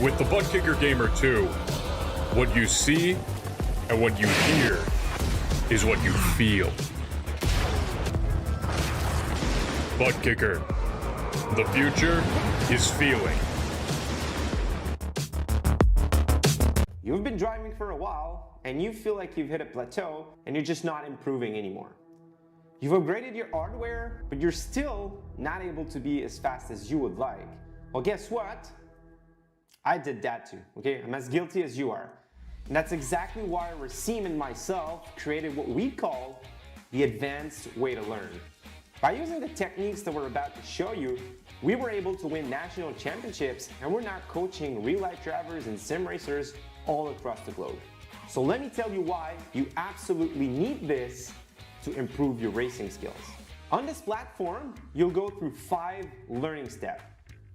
With the Butt Kicker Gamer 2, what you see and what you hear is what you feel. Butt Kicker. The future is feeling. You've been driving for a while and you feel like you've hit a plateau and you're just not improving anymore. You've upgraded your hardware, but you're still not able to be as fast as you would like. Well, guess what? I did that too, okay? I'm as guilty as you are. And that's exactly why Racine and myself created what we call the advanced way to learn. By using the techniques that we're about to show you, we were able to win national championships, and we're now coaching real-life drivers and sim racers all across the globe. So let me tell you why you absolutely need this to improve your racing skills. On this platform, you'll go through 5 learning steps.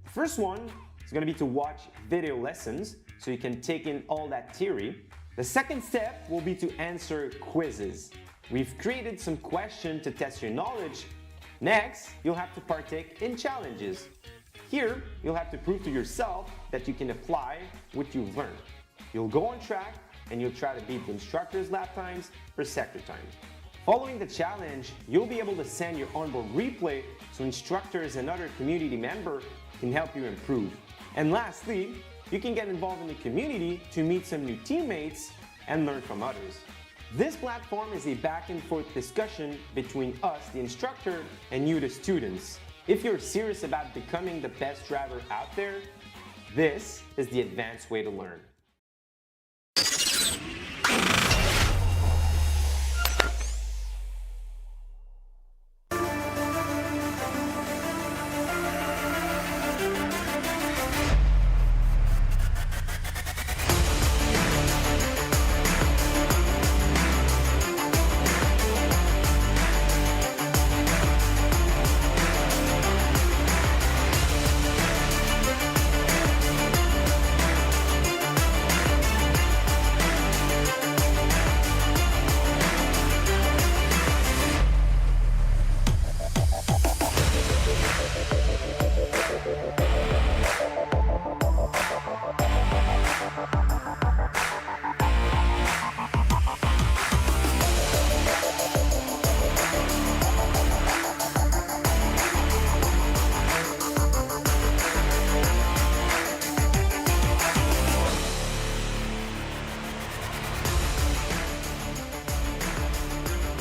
The first one is going to be to watch video lessons so you can take in all that theory. The second step will be to answer quizzes. We've created some questions to test your knowledge. Next, you'll have to partake in challenges. Here, you'll have to prove to yourself that you can apply what you've learned. You'll go on track and you'll try to beat the instructor's lap times for sector times. Following the challenge, you'll be able to send your onboard replay so instructors and other community members can help you improve. And lastly, you can get involved in the community to meet some new teammates and learn from others. This platform is a back and forth discussion between us, the instructor, and you, the students. If you're serious about becoming the best driver out there, this is the advanced way to learn.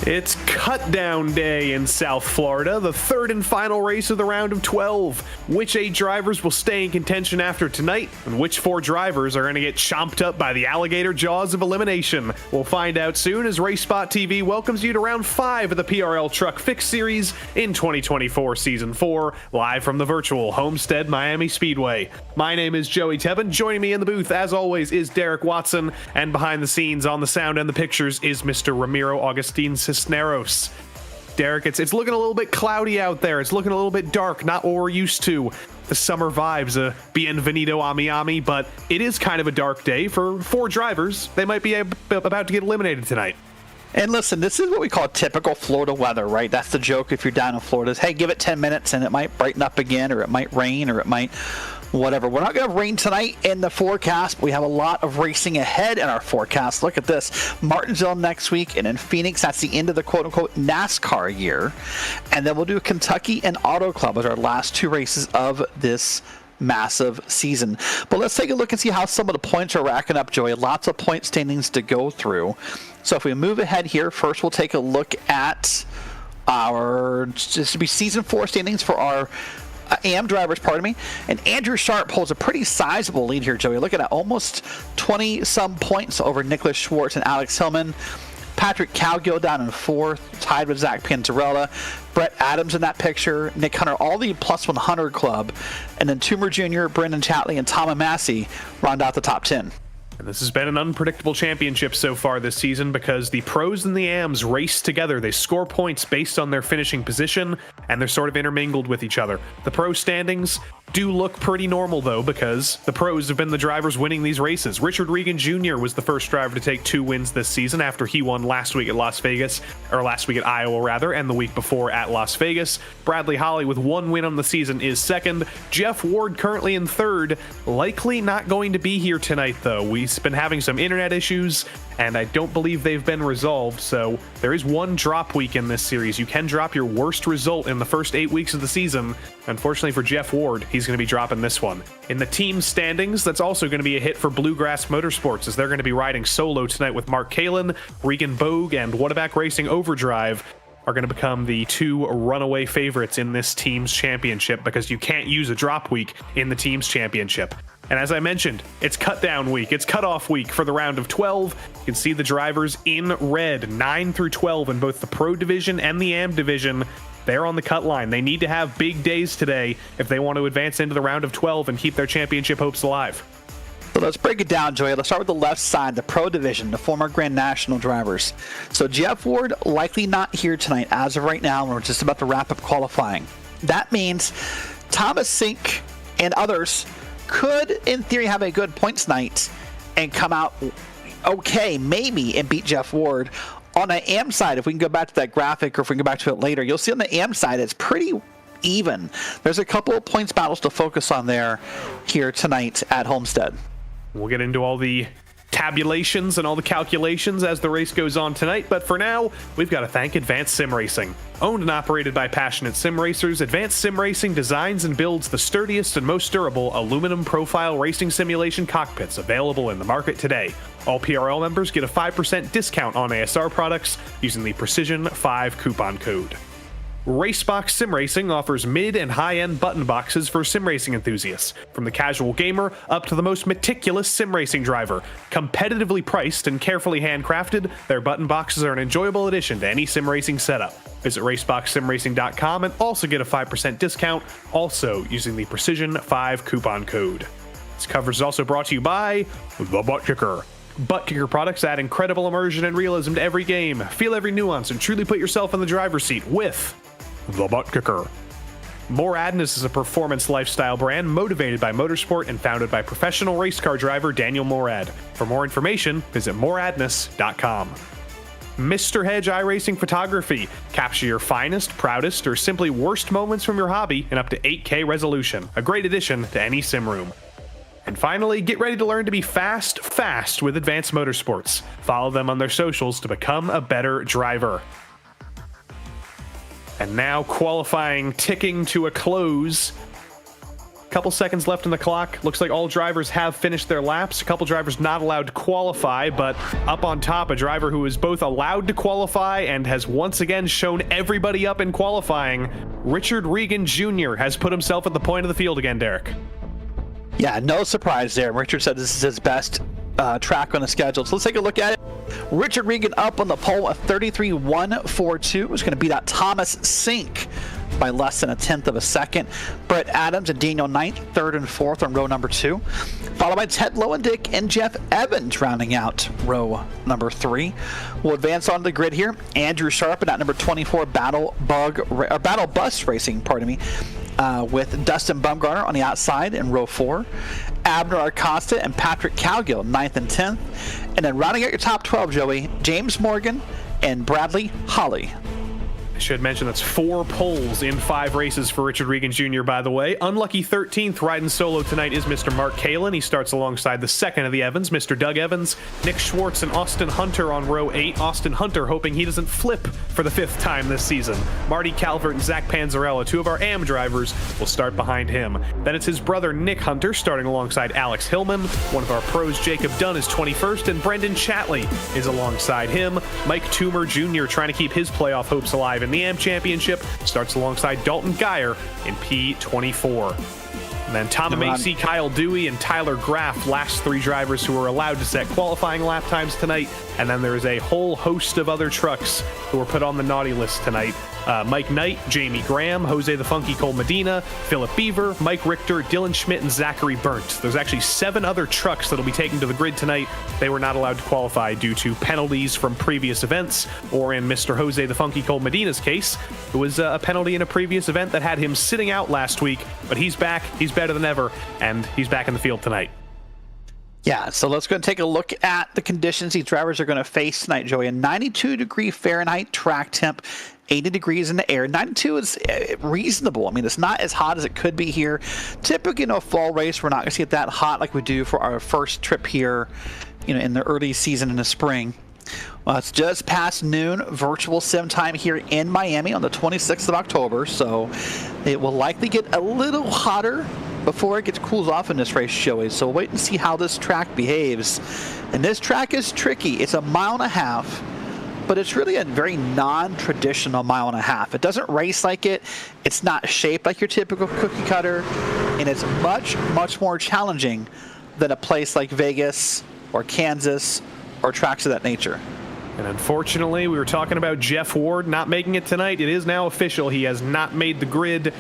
It's cut down day in South Florida, the third and final race of the round of 12. Which 8 drivers will stay in contention after tonight, and which 4 drivers are going to get chomped up by the alligator jaws of elimination? We'll find out soon as RaceSpotTV welcomes you to round 5 of the PRL Truck Fixed series in 2024 Season 4, live from the virtual Homestead Miami Speedway. My name is Joey Tebben. Joining me in the booth, as always, is Derek Watson, and behind the scenes on the sound and the pictures is Mr. Ramiro Augustin Cisneros. Derek, it's looking a little bit cloudy out there. It's looking a little bit dark, not what we're used to. The summer vibes, bienvenido a Miami, but it is kind of a dark day for 4 drivers. They might be about to get eliminated tonight. And listen, this is what we call typical Florida weather, right? That's the joke if you're down in Florida. Is, hey, give it 10 minutes and it might brighten up again, or it might rain, or it might whatever. We're not going to have rain tonight in the forecast, but we have a lot of racing ahead in our forecast. Look at this. Martinsville next week, and in Phoenix, that's the end of the quote-unquote NASCAR year. And then we'll do Kentucky and Auto Club as our last 2 races of this massive season. But let's take a look and see how some of the points are racking up, Joey. Lots of point standings to go through. So if we move ahead here, first we'll take a look at our, this will be Season 4 standings for our AM drivers, pardon me. And Andrew Sharp holds a pretty sizable lead here, Joey. Looking at almost 20-some points over Nicholas Schwartz and Alex Hillman. Patrick Cowgill down in 4th, tied with Zach Panzarella. Brett Adams in that picture. Nick Hunter, all the plus 100 club. And then Toomer Jr., Brendan Chatley, and Tom Massey round out the top 10. And this has been an unpredictable championship so far this season because the pros and the AMs race together. They score points based on their finishing position, and they're sort of intermingled with each other. The pro standings do look pretty normal, though, because the pros have been the drivers winning these races. Richard Regan Jr. was the first driver to take 2 wins this season after he won last week at Las Vegas, or last week at Iowa, rather, and the week before at Las Vegas. Bradley Holly with 1 win on the season is second. Jeff Ward currently in third. Likely not going to be here tonight, though. We've been having some internet issues, and I don't believe they've been resolved, so there is 1 drop week in this series. You can drop your worst result in the first 8 weeks of the season. Unfortunately for Jeff Ward, he's going to be dropping this one. In the team standings, that's also going to be a hit for Bluegrass Motorsports, as they're going to be riding solo tonight with Mark Kalin, Regan Bogue, and Whataback Racing Overdrive are going to become the 2 runaway favorites in this team's championship, because you can't use a drop week in the team's championship. And as I mentioned, it's cut down week. It's cutoff week for the round of 12. You can see the drivers in red, 9 through 12 in both the Pro Division and the AM Division. They're on the cut line. They need to have big days today if they want to advance into the round of 12 and keep their championship hopes alive. So let's break it down, Joey. Let's start with the left side, the Pro Division, the former Grand National drivers. So Jeff Ward likely not here tonight as of right now. We're just about to wrap up qualifying. That means Thomas Sink and others could, in theory, have a good points night and come out okay, maybe, and beat Jeff Ward. On the AM side, if we can go back to that graphic, or if we can go back to it later, you'll see on the AM side it's pretty even. There's a couple of points battles to focus on there here tonight at Homestead. We'll get into all the tabulations and all the calculations as the race goes on tonight, but for now, we've got to thank Advanced Sim Racing. Owned and operated by passionate sim racers, Advanced Sim Racing designs and builds the sturdiest and most durable aluminum profile racing simulation cockpits available in the market today. All PRL members get a 5% discount on ASR products using the Precision 5 coupon code. Racebox Sim Racing offers mid and high-end button boxes for sim racing enthusiasts. From the casual gamer up to the most meticulous sim racing driver. Competitively priced and carefully handcrafted, their button boxes are an enjoyable addition to any sim racing setup. Visit raceboxsimracing.com and also get a 5% discount, also using the Precision 5 coupon code. This coverage is also brought to you by The Butt Kicker. Butt Kicker products add incredible immersion and realism to every game. Feel every nuance and truly put yourself in the driver's seat with The Butt Kicker. Moradness is a performance lifestyle brand motivated by motorsport and founded by professional race car driver Daniel Morad. For more information, visit moradness.com. Mr. Hedge iRacing Photography. Capture your finest, proudest, or simply worst moments from your hobby in up to 8K resolution. A great addition to any sim room. And finally, get ready to learn to be fast with Advanced Motorsports. Follow them on their socials to become a better driver. And now qualifying ticking to a close. Couple seconds left on the clock. Looks like all drivers have finished their laps. A couple drivers not allowed to qualify, but up on top, a driver who is both allowed to qualify and has once again shown everybody up in qualifying. Richard Regan Jr. has put himself at the point of the field again, Derek. Yeah, no surprise there. Richard said this is his best track on the schedule. So let's take a look at it. Richard Regan up on the pole at 33.142. Was going to beat out Thomas Sink by less than 1/10 of a second. Brett Adams and Daniel Knight, 3rd and 4th on row number 2. Followed by Ted Lowendick and Jeff Evans rounding out row number 3. We'll advance on the grid here. Andrew Sharp at number 24, Battle Bus Racing, with Dustin Bumgarner on the outside in row 4. Abner Acosta and Patrick Cowgill, 9th and 10th. And then rounding out your top 12, Joey, James Morgan and Bradley Holly. I should mention that's 4 poles in 5 races for Richard Regan Jr., by the way. Unlucky 13th riding solo tonight is Mr. Mark Kalin. He starts alongside the second of the Evans, Mr. Doug Evans, Nick Schwartz, and Austin Hunter on row 8. Austin Hunter hoping he doesn't flip for the 5th time this season. Marty Calvert and Zach Panzarella, 2 of our AM drivers, will start behind him. Then it's his brother Nick Hunter starting alongside Alex Hillman. One of our pros, Jacob Dunn, is 21st, and Brendan Chatley is alongside him. Mike Toomer Jr. trying to keep his playoff hopes alive in the AM Championship starts alongside Dalton Geyer in P24. And then Tom Macy, Kyle Dewey, and Tyler Graff, last 3 drivers who were allowed to set qualifying lap times tonight. And then there's a whole host of other trucks who were put on the naughty list tonight. Mike Knight, Jamie Graham, Jose the Funky Cole Medina, Philip Beaver, Mike Richter, Dylan Schmidt, and Zachary Burnt. There's actually 7 other trucks that'll be taken to the grid tonight. They were not allowed to qualify due to penalties from previous events, or in Mr. Jose the Funky Cole Medina's case, it was a penalty in a previous event that had him sitting out last week, but he's back, he's better than ever, and he's back in the field tonight. Yeah, so let's go and take a look at the conditions these drivers are going to face tonight, Joey. A 92-degree Fahrenheit track temp, 80 degrees in the air. 92 is reasonable. I mean, it's not as hot as it could be here. Typically, in a fall race, we're not going to see it that hot like we do for our first trip here, in the early season in the spring. Well, it's just past noon, virtual sim time here in Miami on the 26th of October, so it will likely get a little hotter before it cools off in this race, Joey. So we'll wait and see how this track behaves. And this track is tricky. It's a 1.5 miles, but it's really a very non-traditional 1.5 miles. It doesn't race like it. It's not shaped like your typical cookie cutter, and it's much, much more challenging than a place like Vegas or Kansas or tracks of that nature. And unfortunately, we were talking about Jeff Ward not making it tonight. It is now official. He has not made the grid.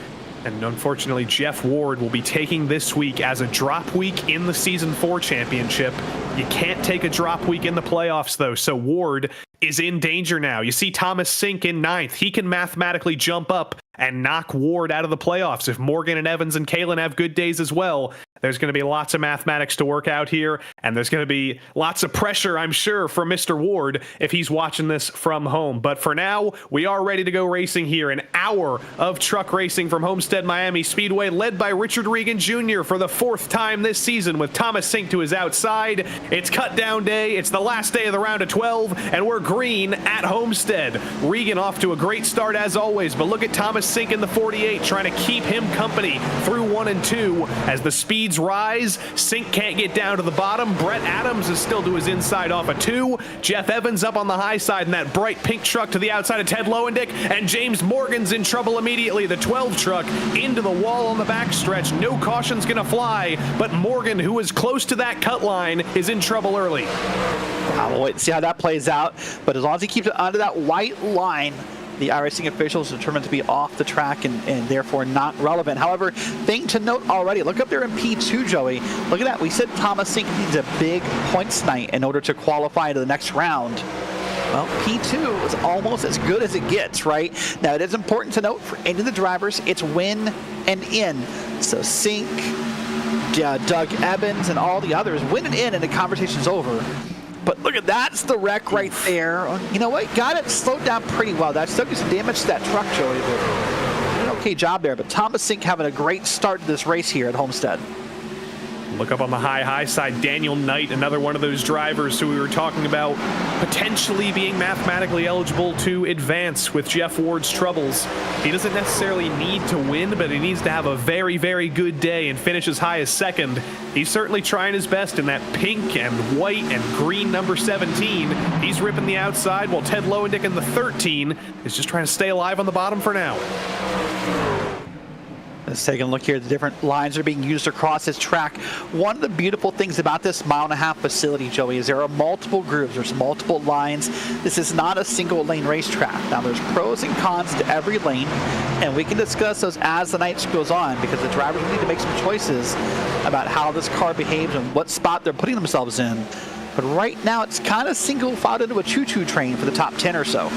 And unfortunately, Jeff Ward will be taking this week as a drop week in the Season 4 championship. You can't take a drop week in the playoffs, though, so Ward is in danger now. You see Thomas Sink in 9th. He can mathematically jump up and knock Ward out of the playoffs. If Morgan and Evans and Kalen have good days as well, there's going to be lots of mathematics to work out here, and there's going to be lots of pressure, I'm sure, for Mr. Ward if he's watching this from home. But for now, we are ready to go racing here. An hour of truck racing from Homestead Miami Speedway, led by Richard Regan Jr. for the 4th time this season with Thomas Sink to his outside. It's cut down day. It's the last day of the round of 12, and we're green at Homestead. Regan off to a great start as always, but look at Thomas Sink in the 48 trying to keep him company through 1 and 2 as the speeds rise. Sink can't get down to the bottom. Brett Adams is still to his inside off a 2. Jeff Evans up on the high side in that bright pink truck to the outside of Ted Lowendick, and James Morgan's in trouble immediately. The 12 truck into the wall on the backstretch. No caution's gonna fly, but Morgan, who is close to that cut line, is in trouble early. We'll wait and see how that plays out, but as long as he keeps it under that white line, the iRacing officials determined to be off the track and therefore not relevant. However, thing to note already, look up there in P2, Joey. Look at that. We said Thomas Sink needs a big points night in order to qualify to the next round. Well, P2 is almost as good as it gets, right? Now, it is important to note for any of the drivers, it's win and in. So Sink, Doug Evans, and all the others win and in, and the conversation's over. But look at that's the wreck right there. You know what? Got it slowed down pretty well. That still gets some damage to that truck, Joey, but did an okay job there. But Thomas Sink having a great start to this race here at Homestead. Look up on the high side, Daniel Knight, another one of those drivers who we were talking about potentially being mathematically eligible to advance with Jeff Ward's troubles. He doesn't necessarily need to win, but he needs to have a very, very good day and finish as high as 2nd. He's certainly trying his best in that pink and white and green number 17. He's ripping the outside while Ted Lowendick in the 13 is just trying to stay alive on the bottom for now. Let's take a look here. The different lines are being used across this track. One of the beautiful things about this 1.5 mile facility, Joey, is there are multiple grooves. There's multiple lines. This is not a single lane racetrack. Now, there's pros and cons to every lane, and we can discuss those as the night goes on because the drivers need to make some choices about how this car behaves and what spot they're putting themselves in. But right now, it's kind of single filed into a choo-choo train for the top 10 or so.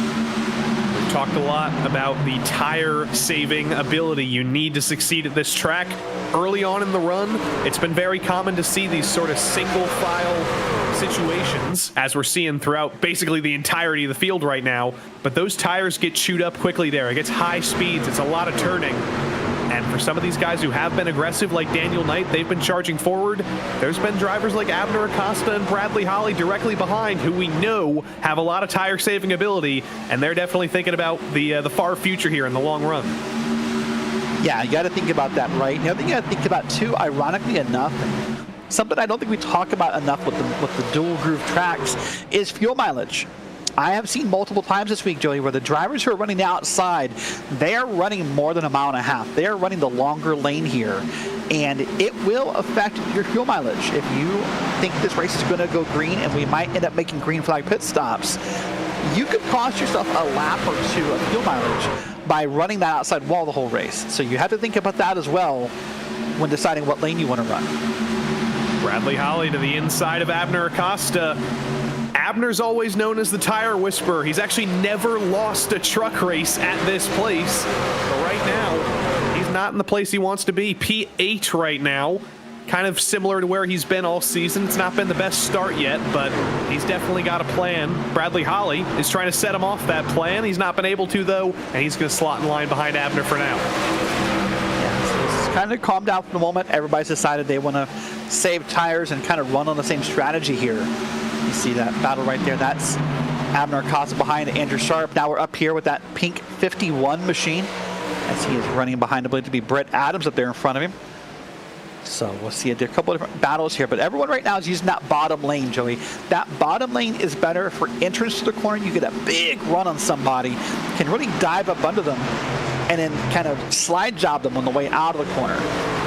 Talked a lot about the tire saving ability you need to succeed at this track. Early on in the run, it's been very common to see these sort of single file situations, as we're seeing throughout basically the entirety of the field right now. But those tires get chewed up quickly there. It gets high speeds. It's a lot of turning. And for some of these guys who have been aggressive, like Daniel Knight, they've been charging forward. There's been drivers like Abner Acosta and Bradley Holly directly behind who we know have a lot of tire-saving ability, and they're definitely thinking about the far future here in the long run. Yeah, you got to think about that, right? The other thing you got to think about, too, ironically enough, something I don't think we talk about enough with the dual groove tracks is fuel mileage. I have seen multiple times this week, Joey, where the drivers who are running the outside, they are running more than a mile and a half. They are running the longer lane here, and it will affect your fuel mileage. If you think this race is going to go green and we might end up making green flag pit stops, you could cost yourself a lap or two of fuel mileage by running that outside wall the whole race. So you have to think about that as well when deciding what lane you want to run. Bradley Holly to the inside of Abner Acosta. Abner's always known as the tire whisperer. He's actually never lost a truck race at this place. But right now, he's not in the place he wants to be. P8 right now. Kind of similar to where he's been all season. It's not been the best start yet, but he's definitely got a plan. Bradley Holly is trying to set him off that plan. He's not been able to, though, and he's going to slot in line behind Abner for now. Yeah, so it's kind of calmed down for the moment. Everybody's decided they want to save tires and kind of run on the same strategy here. You see that battle right there. That's Abner Acosta behind Andrew Sharp. Now we're up here with that pink 51 machine as he is running behind, I believe, to be Brett Adams up there in front of him. So we'll see a couple of different battles here, but everyone right now is using that bottom lane, Joey. That bottom lane is better for entrance to the corner. You get a big run on somebody, can really dive up under them, and then kind of slide job them on the way out of the corner.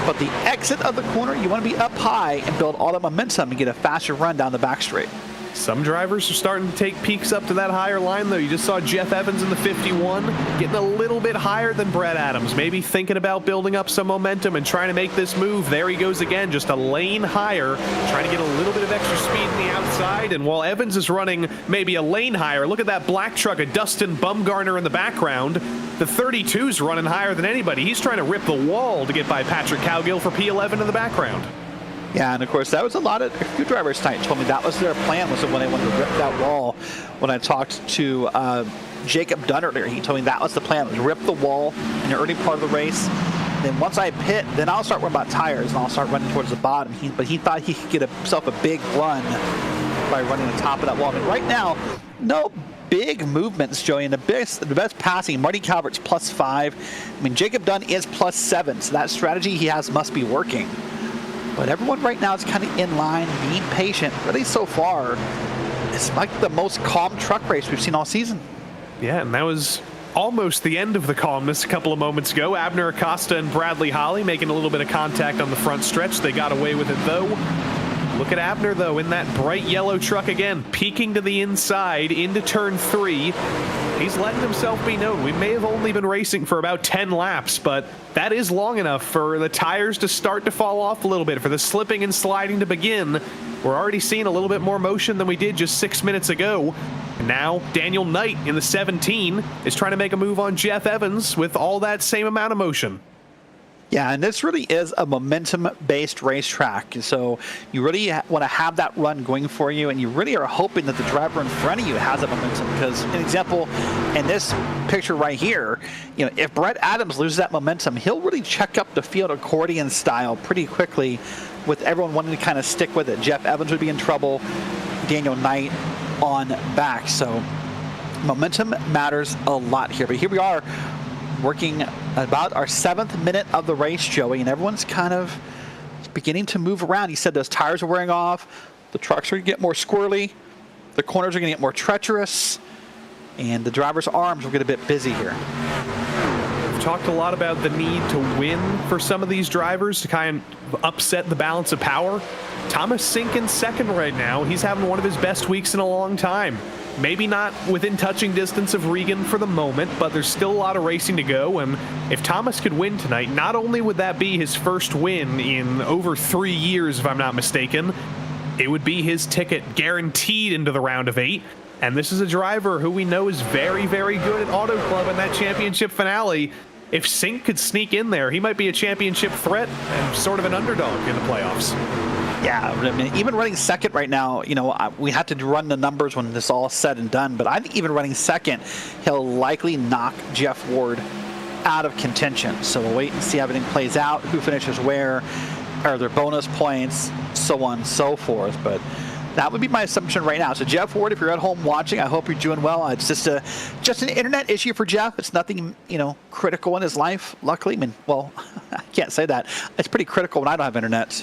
But the exit of the corner, you want to be up high and build all the momentum and get a faster run down the back straight. Some drivers are starting to take peeks up to that higher line, though. You just saw Jeff Evans in the 51 getting a little bit higher than Brett Adams, maybe thinking about building up some momentum and trying to make this move. There he goes again, just a lane higher, trying to get a little bit of extra speed in the outside. And while Evans is running maybe a lane higher, look at that black truck of Dustin Bumgarner in the background. The 32's running higher than anybody. He's trying to rip the wall to get by Patrick Cowgill for P11 in the background. Yeah, and of course, that was a few drivers tonight told me that was their plan, was when they wanted to rip that wall. When I talked to Jacob Dunn earlier, he told me that was the plan, was rip the wall in the early part of the race. Then once I pit, then I'll start worrying about tires, and I'll start running towards the bottom. But he thought he could get himself a big run by running the top of that wall. I mean, right now, no big movements, Joey, and the best passing, Marty Calvert's +5. I mean, Jacob Dunn is +7, so that strategy he has must be working. But everyone right now is kind of in line, being patient. Really, so far, it's like the most calm truck race we've seen all season. Yeah, and that was almost the end of the calmness a couple of moments ago. Abner Acosta and Bradley Holly making a little bit of contact on the front stretch. They got away with it, though. Look at Abner, though, in that bright yellow truck again, peeking to the inside into turn 3. He's letting himself be known. We may have only been racing for about 10 laps, but that is long enough for the tires to start to fall off a little bit, for the slipping and sliding to begin. We're already seeing a little bit more motion than we did just 6 minutes ago. And now Daniel Knight in the 17 is trying to make a move on Jeff Evans with all that same amount of motion. Yeah, and this really is a momentum-based racetrack. So you really want to have that run going for you, and you really are hoping that the driver in front of you has that momentum. Because, an example, in this picture right here, you know, if Brett Adams loses that momentum, he'll really check up the field accordion style pretty quickly, with everyone wanting to kind of stick with it. Jeff Evans would be in trouble, Daniel Knight on back. So momentum matters a lot here. But here we are, working about our 7th minute of the race, Joey, and everyone's kind of beginning to move around. He said those tires are wearing off, the trucks are going to get more squirrely, the corners are going to get more treacherous, and the driver's arms will get a bit busy here. We've talked a lot about the need to win for some of these drivers to kind of upset the balance of power. Thomas Sink in second right now. He's having one of his best weeks in a long time. Maybe not within touching distance of Regan for the moment, but there's still a lot of racing to go. And if Thomas could win tonight, not only would that be his first win in over 3 years, if I'm not mistaken, it would be his ticket guaranteed into the round of 8. And this is a driver who we know is very, very good at Auto Club in that championship finale. If Sink could sneak in there, he might be a championship threat and sort of an underdog in the playoffs. Yeah, I mean, even running second right now, you know, we have to run the numbers when this all said and done, but I think even running second, he'll likely knock Jeff Ward out of contention. So we'll wait and see how everything plays out, who finishes where, are there bonus points, so on and so forth. But that would be my assumption right now. So Jeff Ward, if you're at home watching, I hope you're doing well. It's just an internet issue for Jeff. It's nothing, you know, critical in his life, luckily. I mean, well, I can't say that. It's pretty critical when I don't have internet.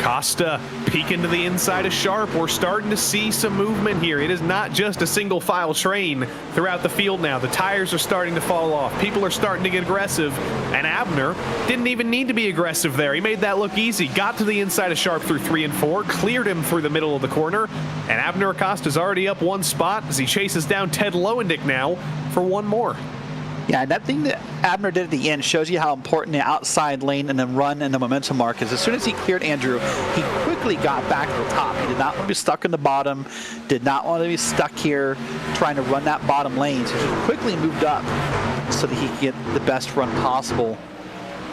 Costa peeking to the inside of Sharp. We're starting to see some movement here. It is not just a single file train throughout the field now. The tires are starting to fall off. People are starting to get aggressive. And Abner didn't even need to be aggressive there. He made that look easy. Got to the inside of Sharp through 3 and 4. Cleared him through the middle of the corner. And Abner Acosta's already up 1 spot as he chases down Ted Lowendick now for 1 more. Yeah, that thing that Abner did at the end shows you how important the outside lane and the run and the momentum mark is. As soon as he cleared Andrew, he quickly got back to the top. He did not want to be stuck in the bottom, did not want to be stuck here trying to run that bottom lane. So he just quickly moved up so that he could get the best run possible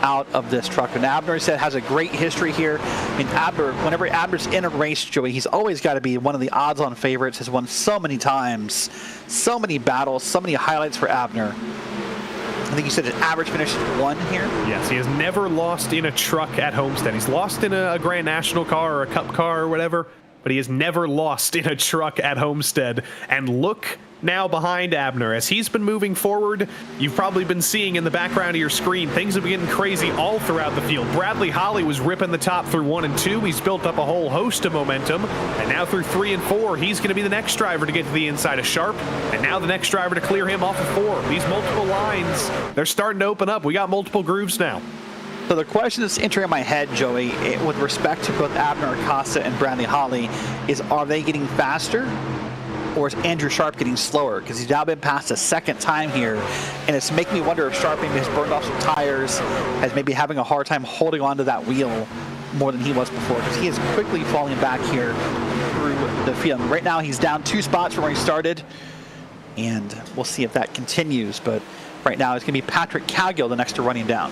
out of this truck. And Abner said has a great history here. I mean, Abner, whenever Abner's in a race, Joey, he's always got to be one of the odds-on favorites. Has won so many times, so many battles, so many highlights for Abner. I think you said his average finish is 1 here. Yes, he has never lost in a truck at Homestead. He's lost in a Grand National car or a Cup car or whatever, but he has never lost in a truck at Homestead. And look now behind Abner as he's been moving forward. You've probably been seeing in the background of your screen, things have been getting crazy all throughout the field. Bradley Holly was ripping the top through 1 and 2. He's built up a whole host of momentum, and now through 3 and 4, he's going to be the next driver to get to the inside of Sharp, and now the next driver to clear him off of 4. These multiple lines, they're starting to open up. We got multiple grooves now. So the question that's entering my head, Joey, with respect to both Abner Acosta and Bradley Holly, is are they getting faster? Or is Andrew Sharp getting slower? Because he's now been passed a 2nd time here, and it's making me wonder if Sharp maybe has burned off some tires, has maybe having a hard time holding onto that wheel more than he was before, because he is quickly falling back here through the field. Right now he's down 2 spots from where he started, and we'll see if that continues. But right now it's going to be Patrick Cowgill the next to run him down.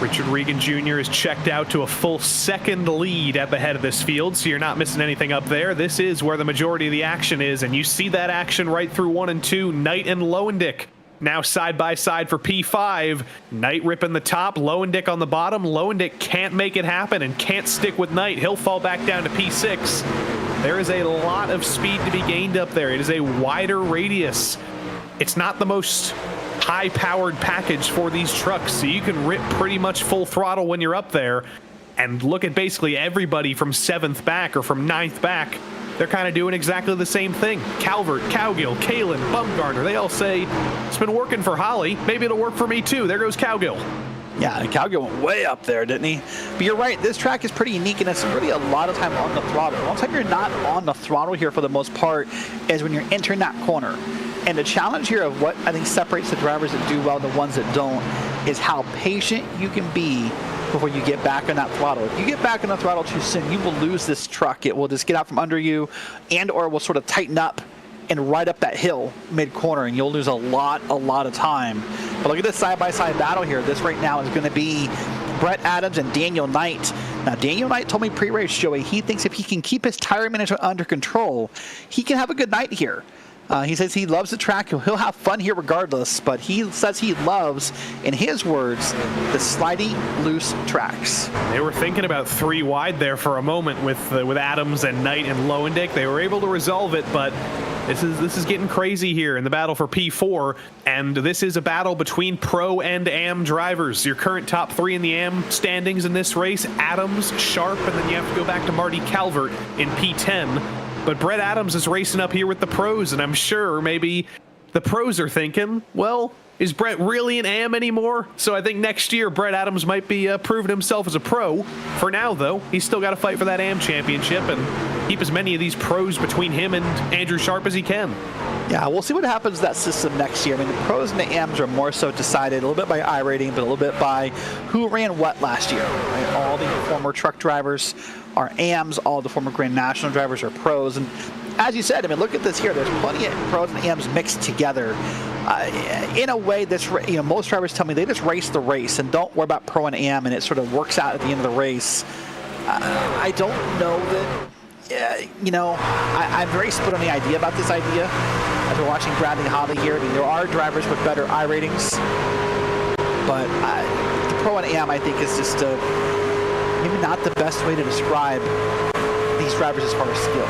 Richard Regan Jr. is checked out to a full 2nd lead at the head of this field, so you're not missing anything up there. This is where the majority of the action is, and you see that action right through 1 and 2. Knight and Lowendick now side by side for P5. Knight ripping the top, Lowendick on the bottom. Lowendick can't make it happen and can't stick with Knight. He'll fall back down to P6. There is a lot of speed to be gained up there. It is a wider radius. It's not the most high-powered package for these trucks, so you can rip pretty much full throttle when you're up there. And look at basically everybody from 7th back or from 9th back. They're kind of doing exactly the same thing. Calvert, Cowgill, Kalen, Bumgarner, they all say, it's been working for Holly. Maybe it'll work for me too. There goes Cowgill. Yeah, and Cowgill went way up there, didn't he? But you're right, this track is pretty unique, and it's really a lot of time on the throttle. The only time you're not on the throttle here for the most part is when you're entering that corner. And the challenge here of what I think separates the drivers that do well and the ones that don't is how patient you can be before you get back on that throttle. If you get back on the throttle too soon, you will lose this truck. It will just get out from under you, and or will sort of tighten up and ride up that hill mid-corner, and you'll lose a lot of time. But look at this side-by-side battle here. This right now is going to be Brett Adams and Daniel Knight. Now, Daniel Knight told me pre-race, Joey, he thinks if he can keep his tire management under control, he can have a good night here. He says he loves the track. He'll have fun here regardless, but he says he loves, in his words, the sliding loose tracks. They were thinking about 3 wide there for a moment with Adams and Knight and Lowendick. They were able to resolve it, but this is getting crazy here in the battle for P4, and this is a battle between Pro and AM drivers. Your current top 3 in the AM standings in this race, Adams, Sharp, and then you have to go back to Marty Calvert in P10. But Brett Adams is racing up here with the pros, and I'm sure maybe the pros are thinking, well, is Brett really an AM anymore? So I think next year Brett Adams might be proving himself as a pro. For now, though, he's still got to fight for that AM championship and keep as many of these pros between him and Andrew Sharp as he can. Yeah, we'll see what happens to that system next year. I mean, the pros and the AMs are more so decided a little bit by iRating, but a little bit by who ran what last year. Right? All the former truck drivers are AMs, all the former Grand National drivers are pros. And as you said, I mean, look at this here. There's plenty of pros and AMs mixed together. In a way, that's, you know, most drivers tell me they just race the race and don't worry about pro and AM, and it sort of works out at the end of the race. I don't know that. You know, I'm very split on the idea about this idea. As we're watching Bradley Holly here, I mean, there are drivers with better iRatings, but the Pro and AM, I think, is just maybe not the best way to describe these drivers as far as skill.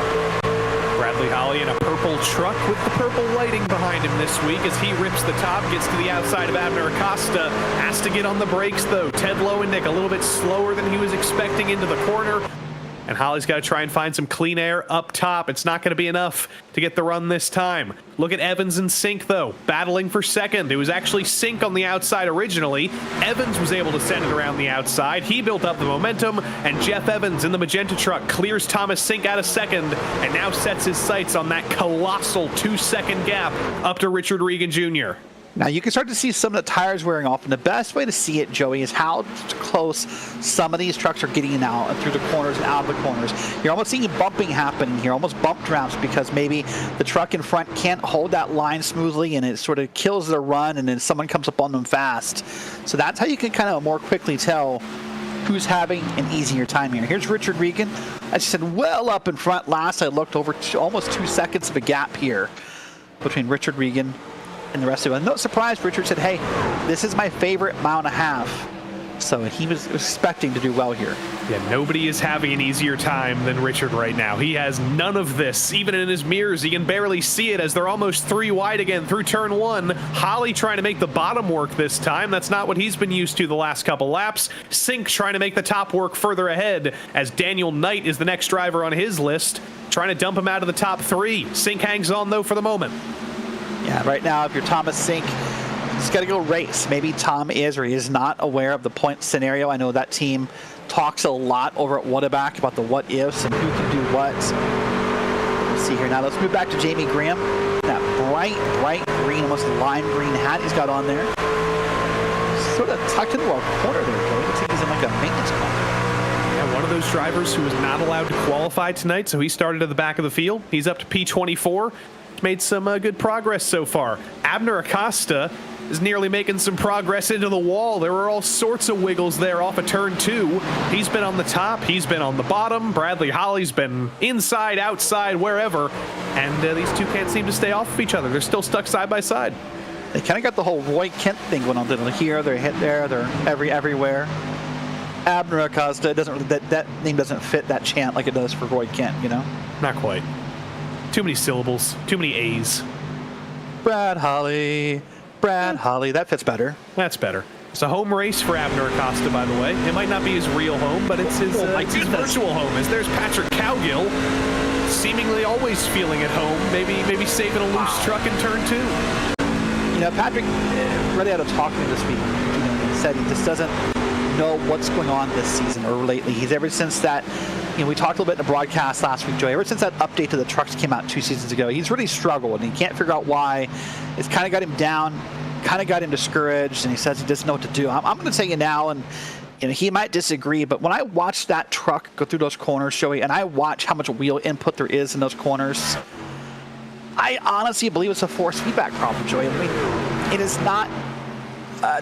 Bradley Holly in a purple truck with the purple lighting behind him this week as he rips the top, gets to the outside of Abner Acosta, has to get on the brakes though. Ted Lowendick a little bit slower than he was expecting into the corner. And Holly's got to try and find some clean air up top. It's not going to be enough to get the run this time. Look at Evans and Sink, though, battling for second. It was actually Sink on the outside originally. Evans was able to send it around the outside. He built up the momentum, and Jeff Evans in the magenta truck clears Thomas Sink out of second and now sets his sights on that colossal 2-second gap up to Richard Regan Jr. Now you can start to see some of the tires wearing off, and the best way to see it, Joey, is how close some of these trucks are getting out and through the corners and out of the corners. You're almost seeing bumping happening here, almost bump traps, because maybe the truck in front can't hold that line smoothly and it sort of kills their run, and then someone comes up on them fast. So that's how you can kind of more quickly tell who's having an easier time here. Here's Richard Regan. As you said, well up in front. Last I looked, over almost 2 seconds of a gap here between Richard Regan and the rest of it. No surprise, Richard said, hey, this is my favorite mile and a half. So he was expecting to do well here. Yeah, nobody is having an easier time than Richard right now. He has none of this. Even in his mirrors, he can barely see it as they're almost 3 wide again through turn 1. Holly trying to make the bottom work this time. That's not what he's been used to the last couple laps. Sink trying to make the top work further ahead as Daniel Knight is the next driver on his list, trying to dump him out of the top 3. Sink hangs on, though, for the moment. Yeah, right now, if you're Thomas Sink, he's got to go race. Maybe Tom is or he is not aware of the point scenario. I know that team talks a lot over at Whataback about the what ifs and who can do what. Let's see here. Now let's move back to Jamie Graham. That bright green, almost lime green hat he's got on there. Sort of tucked into a corner there, Joey. Looks like he's in like a maintenance car. Yeah, one of those drivers who was not allowed to qualify tonight, so he started at the back of the field. He's up to P24. Made some good progress so far. Abner Acosta is nearly making some progress into the wall. There were all sorts of wiggles there off of turn 2. He's been on the top, he's been on the bottom. Bradley Holly's been inside, outside, wherever. And these two can't seem to stay off of each other. They're still stuck side by side. They kind of got the whole Roy Kent thing going on. They're here, they're hit there, they're everywhere. Abner Acosta, that name doesn't fit that chant like it does for Roy Kent, you know? Not quite. Too many syllables, too many A's. Brad Holly, that fits better. That's better. It's a home race for Abner Acosta, by the way. It might not be his real home, but it's his virtual home. As there's Patrick Cowgill, seemingly always feeling at home. Maybe saving a loose truck in turn 2. You know, Patrick really had a talk to me this week. You know, he said he just doesn't know what's going on this season or lately. He's ever since that. You know, we talked a little bit in the broadcast last week, Joey. Ever since that update to the trucks came out 2 seasons ago, he's really struggled, and he can't figure out why. It's kind of got him down, kind of got him discouraged, and he says he doesn't know what to do. I'm going to tell you now, and you know, he might disagree, but when I watch that truck go through those corners, Joey, and I watch how much wheel input there is in those corners, I honestly believe it's a force feedback problem, Joey. I mean, it is not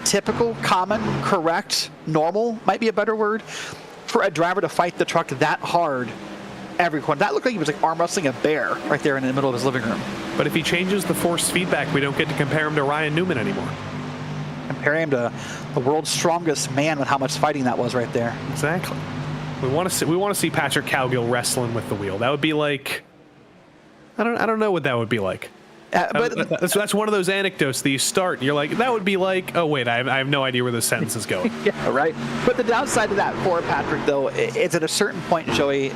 typical, common, correct, normal, might be a better word, for a driver to fight the truck that hard every corner. That looked like he was like arm wrestling a bear right there in the middle of his living room. But if he changes the force feedback, we don't get to compare him to Ryan Newman anymore. Compare him to the world's strongest man with how much fighting that was right there. Exactly. We want to see Patrick Cowgill wrestling with the wheel. That would be like, I don't know what that would be like. But that's one of those anecdotes that you start and you're like, that would be like, oh wait, I have no idea where this sentence is going. Yeah, right. But the downside to that for Patrick, though, it's at a certain point, Joey.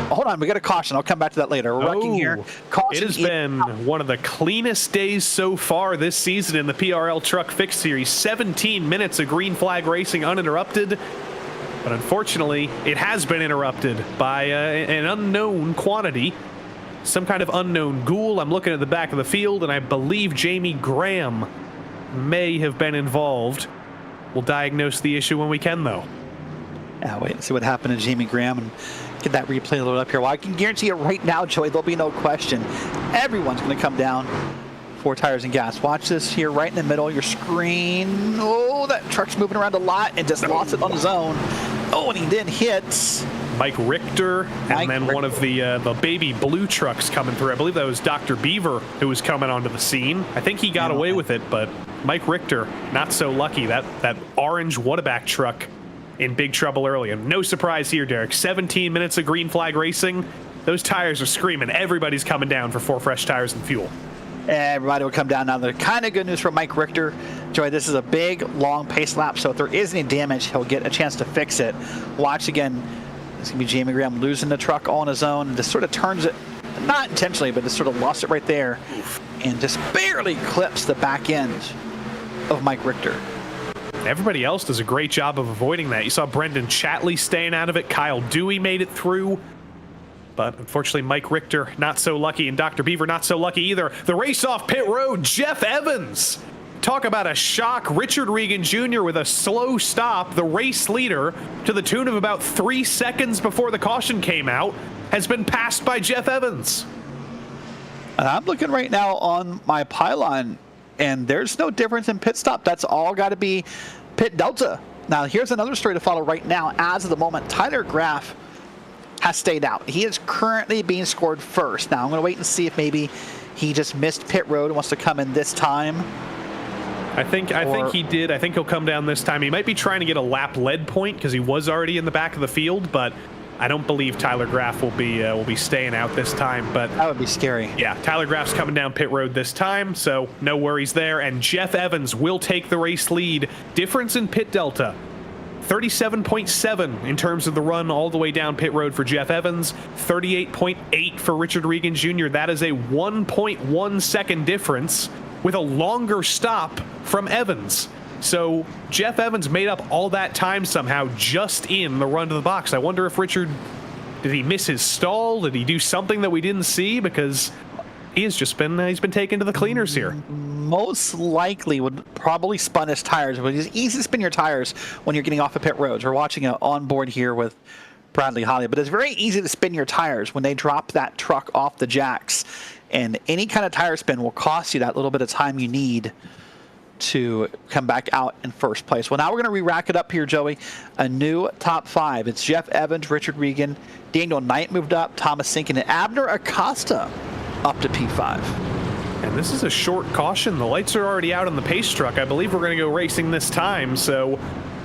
Hold on, we got a caution. I'll come back to that later. We're wrecking here. Caution. It has been one of the cleanest days so far this season in the PRL Truck Fixed Series. 17 minutes of green flag racing uninterrupted. But unfortunately, it has been interrupted by an unknown quantity. Some kind of unknown ghoul. I'm looking at the back of the field, and I believe Jamie Graham may have been involved. We'll diagnose the issue when we can, though. Yeah, wait and see what happened to Jamie Graham and get that replay loaded up here. Well, I can guarantee you right now, Joey, there'll be no question. Everyone's going to come down for tires and gas. Watch this here right in the middle. Your screen. Oh, that truck's moving around a lot and just lost it on his own. Oh, and he then hits Mike Richter, and then one of the baby blue trucks coming through. I believe that was Dr. Beaver who was coming onto the scene. I think he got away with it, but Mike Richter, not so lucky. That orange Whataback truck in big trouble early. And no surprise here, Derek. 17 minutes of green flag racing. Those tires are screaming. Everybody's coming down for 4 fresh tires and fuel. Everybody will come down. Now, the kind of good news for Mike Richter, Joey, this is a big, long pace lap, so if there is any damage, he'll get a chance to fix it. Watch again. It's going to be Jamie Graham losing the truck all on his own. Just sort of turns it, not intentionally, but just sort of lost it right there and just barely clips the back end of Mike Richter. Everybody else does a great job of avoiding that. You saw Brendan Chatley staying out of it. Kyle Dewey made it through. But unfortunately, Mike Richter not so lucky, and Dr. Beaver not so lucky either. The race off pit road, Jeff Evans. Talk about a shock. Richard Regan Jr. with a slow stop. The race leader, to the tune of about 3 seconds before the caution came out, has been passed by Jeff Evans. And I'm looking right now on my pylon, and there's no difference in pit stop. That's all got to be pit delta. Now, here's another story to follow right now. As of the moment, Tyler Graff has stayed out. He is currently being scored first. Now, I'm going to wait and see if maybe he just missed pit road and wants to come in this time. I think he did. I think he'll come down this time. He might be trying to get a lap lead point because he was already in the back of the field, but I don't believe Tyler Graff will be staying out this time. But that would be scary. Yeah, Tyler Graff's coming down pit road this time, so no worries there. And Jeff Evans will take the race lead. Difference in pit delta, 37.7 in terms of the run all the way down pit road for Jeff Evans, 38.8 for Richard Regan Jr. That is a 1.1 second difference with a longer stop from Evans. So Jeff Evans made up all that time somehow just in the run to the box. I wonder if Richard, did he miss his stall? Did he do something that we didn't see? Because he's been taken to the cleaners here. Most likely would probably spun his tires. But it's easy to spin your tires when you're getting off of pit roads. We're watching it on board here with Bradley Holly, but it's very easy to spin your tires when they drop that truck off the jacks. And any kind of tire spin will cost you that little bit of time you need to come back out in first place. Well, now we're going to re-rack it up here, Joey. A new top 5. It's Jeff Evans, Richard Regan, Daniel Knight moved up, Thomas Sinkin, and Abner Acosta up to P5. And this is a short caution. The lights are already out on the pace truck. I believe we're going to go racing this time, so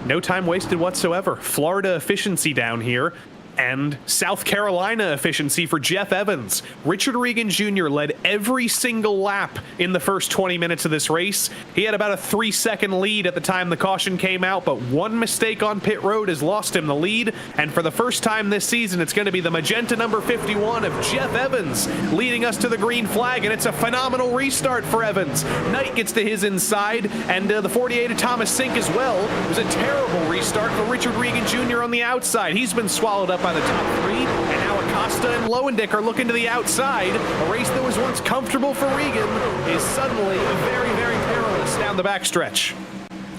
no time wasted whatsoever. Florida efficiency down here. And South Carolina efficiency for Jeff Evans. Richard Regan Jr. led every single lap in the first 20 minutes of this race. He had about a 3-second lead at the time the caution came out, but one mistake on pit road has lost him the lead. And for the first time this season, it's going to be the magenta number 51 of Jeff Evans leading us to the green flag, and it's a phenomenal restart for Evans. Knight gets to his inside, and the 48 of Thomas Sink as well. It was a terrible restart for Richard Regan Jr. on the outside. He's been swallowed up by the top 3, and now Acosta and Lowendick are looking to the outside. A race that was once comfortable for Regan is suddenly very, very perilous down the backstretch.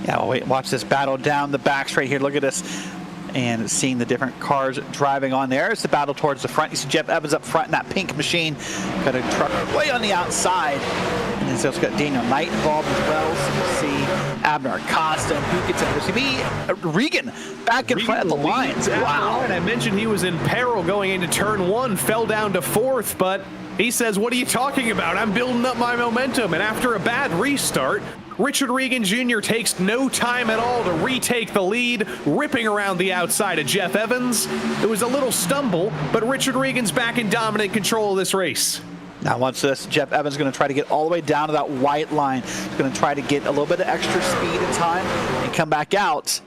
Yeah, well, wait, watch this battle down the backstretch here. Look at this. And seeing the different cars driving on there. It's the battle towards the front. You see Jeff Evans up front in that pink machine. Got a truck way on the outside. And then it's got Daniel Knight involved as well. So you see Abner Acosta. And who gets in? There's going to be Regan back in front of the lines. Wow. I mentioned he was in peril going into turn 1. Fell down to 4th, but he says, what are you talking about? I'm building up my momentum. And after a bad restart, Richard Regan Jr. takes no time at all to retake the lead, ripping around the outside of Jeff Evans. It was a little stumble, but Richard Regan's back in dominant control of this race. Now watch this. Jeff Evans is going to try to get all the way down to that white line. He's going to try to get a little bit of extra speed and time and come back out,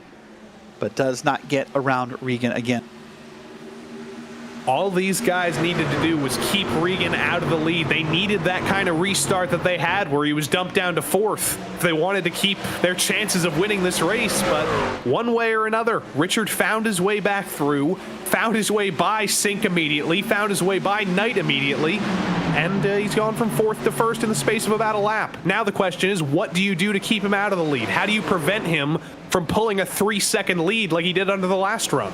but does not get around Regan again. All these guys needed to do was keep Regan out of the lead. They needed that kind of restart that they had where he was dumped down to 4th if they wanted to keep their chances of winning this race. But one way or another, Richard found his way back through, found his way by Sink immediately, found his way by Knight immediately, and he's gone from 4th to 1st in the space of about a lap. Now the question is, what do you do to keep him out of the lead? How do you prevent him from pulling a 3-second lead like he did under the last run?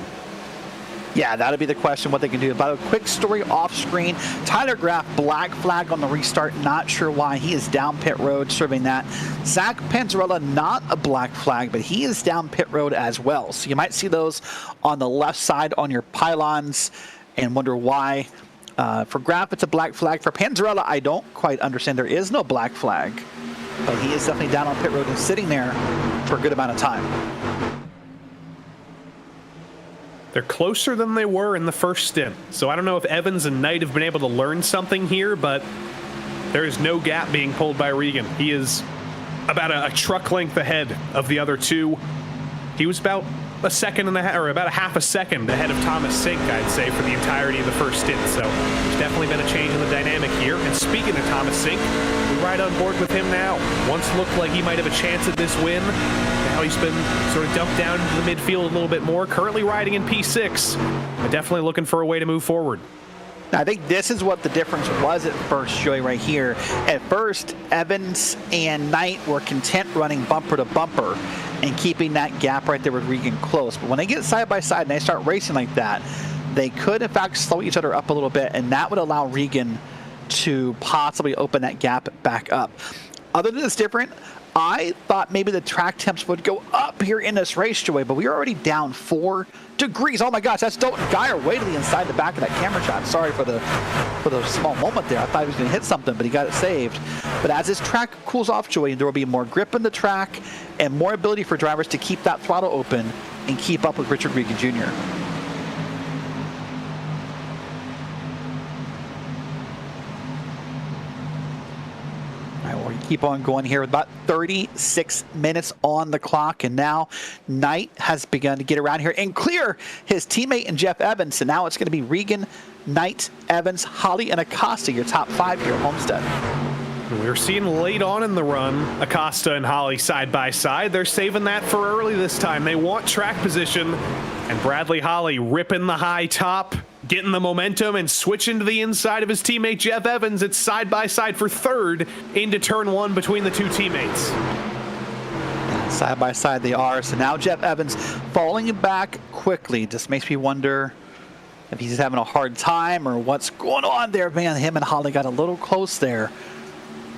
Yeah, that'll be the question, what they can do. But a quick story off screen. Tyler Graff, black flag on the restart. Not sure why. He is down pit road serving that. Zach Panzarella, not a black flag, but he is down pit road as well. So you might see those on the left side on your pylons and wonder why. For Graff, it's a black flag. For Panzarella, I don't quite understand. There is no black flag, but he is definitely down on pit road and sitting there for a good amount of time. They're closer than they were in the first stint. So I don't know if Evans and Knight have been able to learn something here, but there is no gap being pulled by Regan. He is about a truck length ahead of the other two. He was about a second and a half, or about a half a second ahead of Thomas Sink, I'd say, for the entirety of the first stint. So there's definitely been a change in the dynamic here. And speaking of Thomas Sink, we ride on board with him now. Once looked like he might have a chance at this win. Now he's been sort of dumped down into the midfield a little bit more. Currently riding in P6, but definitely looking for a way to move forward. I think this is what the difference was at first, Joey, right here. At first, Evans and Knight were content running bumper to bumper and keeping that gap right there with Regan close. But when they get side by side and they start racing like that, they could, in fact, slow each other up a little bit, and that would allow Regan to possibly open that gap back up. Other than this different, I thought maybe the track temps would go up here in this race, Joey, but we are already down 4 degrees. Oh my gosh, that's Dalton Geyer way to the inside the back of that camera shot. Sorry for the small moment there. I thought he was going to hit something, but he got it saved. But as this track cools off, Joey, there will be more grip in the track and more ability for drivers to keep that throttle open and keep up with Richard Regan Jr. Keep on going here with about 36 minutes on the clock, and now Knight has begun to get around here and clear his teammate and Jeff Evans. So now it's going to be Regan, Knight, Evans, Holly, and Acosta, your top 5 here at Homestead. We were seeing late on in the run Acosta and Holly side by side. They're saving that for early this time. They want track position, and Bradley Holly ripping the high top, getting the momentum and switching to the inside of his teammate Jeff Evans. It's side by side for third into turn 1 between the two teammates. Side by side they are. So now Jeff Evans falling back quickly. Just makes me wonder if he's having a hard time or what's going on there. Man, him and Holly got a little close there.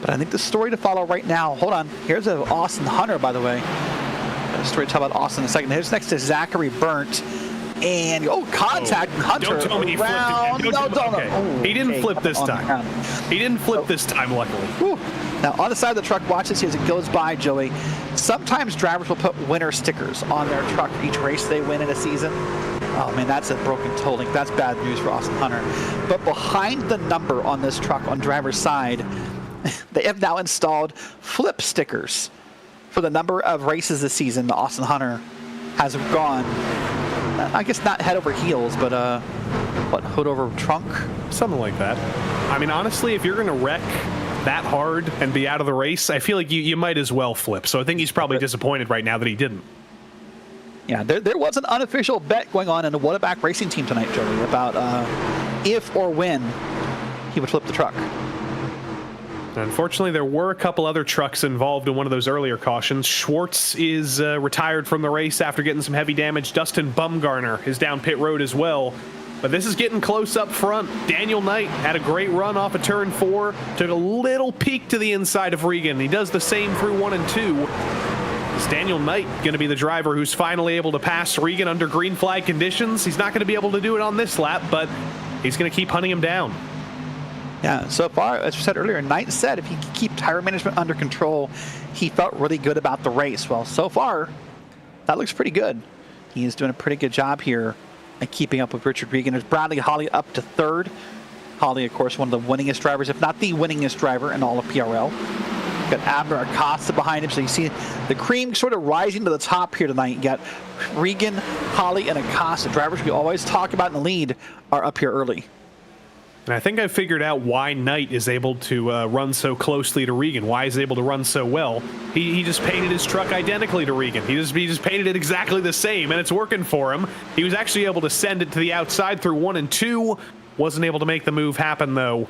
But I think the story to follow right now, hold on, here's Austin Hunter, by the way. A story to tell about Austin in a second. Here's next to Zachary Burnt. And, contact Hunter. Don't tell me he flipped again. Okay. He didn't flip this time. He didn't flip this time, luckily. Whew. Now, on the side of the truck, watch this as it goes by, Joey. Sometimes drivers will put winner stickers on their truck for each race they win in a season. Oh, man, that's a broken toe link. That's bad news for Austin Hunter. But behind the number on this truck on driver's side, they have now installed flip stickers for the number of races this season Austin Hunter has gone. I guess not head over heels, but hood over trunk? Something like that. I mean, honestly, if you're going to wreck that hard and be out of the race, I feel like you might as well flip. So I think he's probably disappointed right now that he didn't. Yeah, there was an unofficial bet going on in the Whataback Racing team tonight, Joey, about if or when he would flip the truck. Unfortunately, there were a couple other trucks involved in one of those earlier cautions. Schwartz is retired from the race after getting some heavy damage. Dustin Bumgarner is down pit road as well. But this is getting close up front. Daniel Knight had a great run off of turn 4. Took a little peek to the inside of Regan. He does the same through 1 and 2. Is Daniel Knight going to be the driver who's finally able to pass Regan under green flag conditions? He's not going to be able to do it on this lap, but he's going to keep hunting him down. Yeah, so far, as we said earlier, Knight said if he could keep tire management under control, he felt really good about the race. Well, so far, that looks pretty good. He is doing a pretty good job here at keeping up with Richard Regan. There's Bradley Holly up to 3rd. Holly, of course, one of the winningest drivers, if not the winningest driver in all of PRL. Got Abner Acosta behind him, so you see the cream sort of rising to the top here tonight. You got Regan, Holly, and Acosta. Drivers we always talk about in the lead are up here early. And I think I figured out why Knight is able to run so closely to Regan, why he's able to run so well. He just painted his truck identically to Regan. He just painted it exactly the same, and it's working for him. He was actually able to send it to the outside through 1 and 2. Wasn't able to make the move happen, though.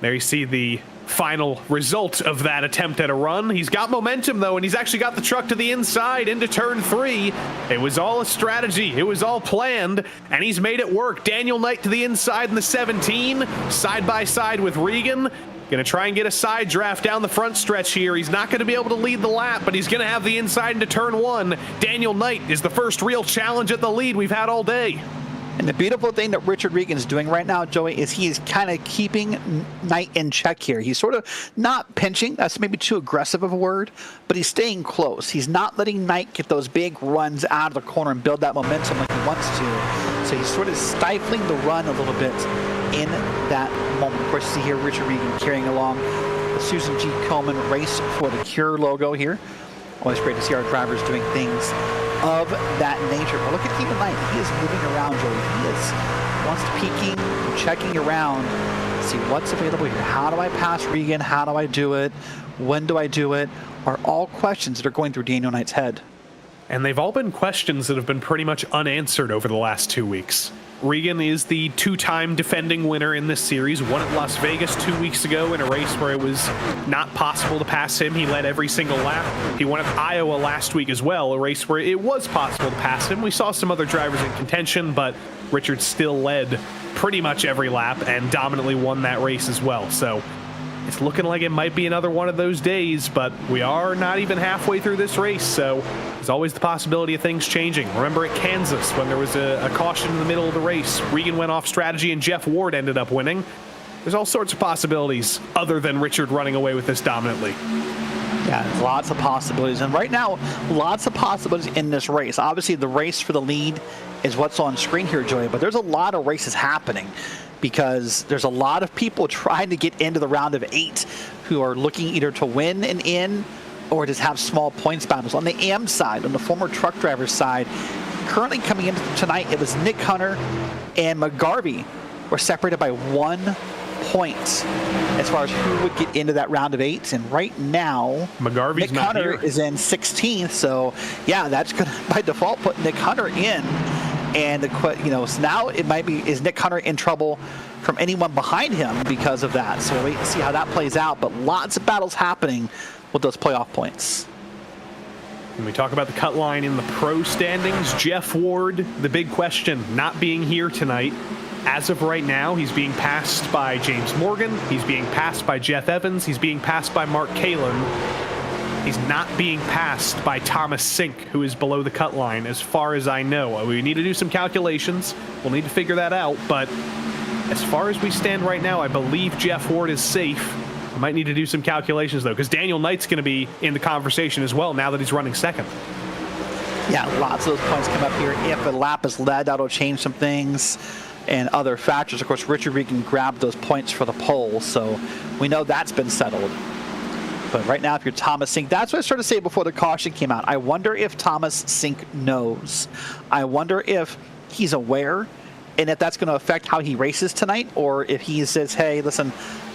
There you see the final result of that attempt at a run. He's got momentum, though, and he's actually got the truck to the inside into turn 3. It was all a strategy. It was all planned, and he's made it work. Daniel Knight to the inside in the 17, side by side with Regan. Going to try and get a side draft down the front stretch here. He's not going to be able to lead the lap, but he's going to have the inside into turn 1. Daniel Knight is the first real challenge at the lead we've had all day. And the beautiful thing that Richard Regan's doing right now, Joey, is he is kind of keeping Knight in check here. He's sort of not pinching. That's maybe too aggressive of a word, but he's staying close. He's not letting Knight get those big runs out of the corner and build that momentum like he wants to. So he's sort of stifling the run a little bit in that moment. Of course, you see here Richard Regan carrying along the Susan G. Komen Race for the Cure logo here. Always great to see our drivers doing things of that nature. But look at Keegan Knight. He is moving around, Joey. He is wants to peeking, checking around, see what's available here. How do I pass Regan? How do I do it? When do I do it? Are all questions that are going through Daniel Knight's head. And they've all been questions that have been pretty much unanswered over the last 2 weeks. Regan is the two-time defending winner in this series, won at Las Vegas 2 weeks ago in a race where it was not possible to pass him. He led every single lap. He won at Iowa last week as well, a race where it was possible to pass him. We saw some other drivers in contention, but Richard still led pretty much every lap and dominantly won that race as well. So it's looking like it might be another one of those days, but we are not even halfway through this race, so there's always the possibility of things changing. Remember at Kansas when there was a caution in the middle of the race, Regan went off strategy and Jeff Ward ended up winning. There's all sorts of possibilities other than Richard running away with this dominantly. Yeah, there's lots of possibilities. And right now, lots of possibilities in this race. Obviously, the race for the lead is what's on screen here, Joey, but there's a lot of races happening because there's a lot of people trying to get into the round of 8 who are looking either to win and in or just have small points battles. On the AM side, on the former truck driver's side, currently coming into tonight, it was Nick Hunter and McGarvey were separated by 1 point as far as who would get into that round of 8. And right now, McGarvey's Nick Hunter is in 16th. So yeah, that's going to by default put Nick Hunter in. And so now it might be, is Nick Hunter in trouble from anyone behind him because of that? So we'll wait and see how that plays out. But lots of battles happening with those playoff points. When we talk about the cut line in the pro standings, Jeff Ward, the big question, not being here tonight. As of right now, he's being passed by James Morgan. He's being passed by Jeff Evans. He's being passed by Mark Kalin. He's not being passed by Thomas Sink, who is below the cut line, as far as I know. We need to do some calculations. We'll need to figure that out. But as far as we stand right now, I believe Jeff Ward is safe. We might need to do some calculations, though, because Daniel Knight's going to be in the conversation as well now that he's running second. Yeah, lots of those points come up here. If a lap is led, that'll change some things and other factors. Of course, Richard Regan grabbed those points for the pole, so we know that's been settled. But right now, if you're Thomas Sink, that's what I started to say before the caution came out. I wonder if Thomas Sink knows. I wonder if he's aware and if that's going to affect how he races tonight, or if he says, hey, listen,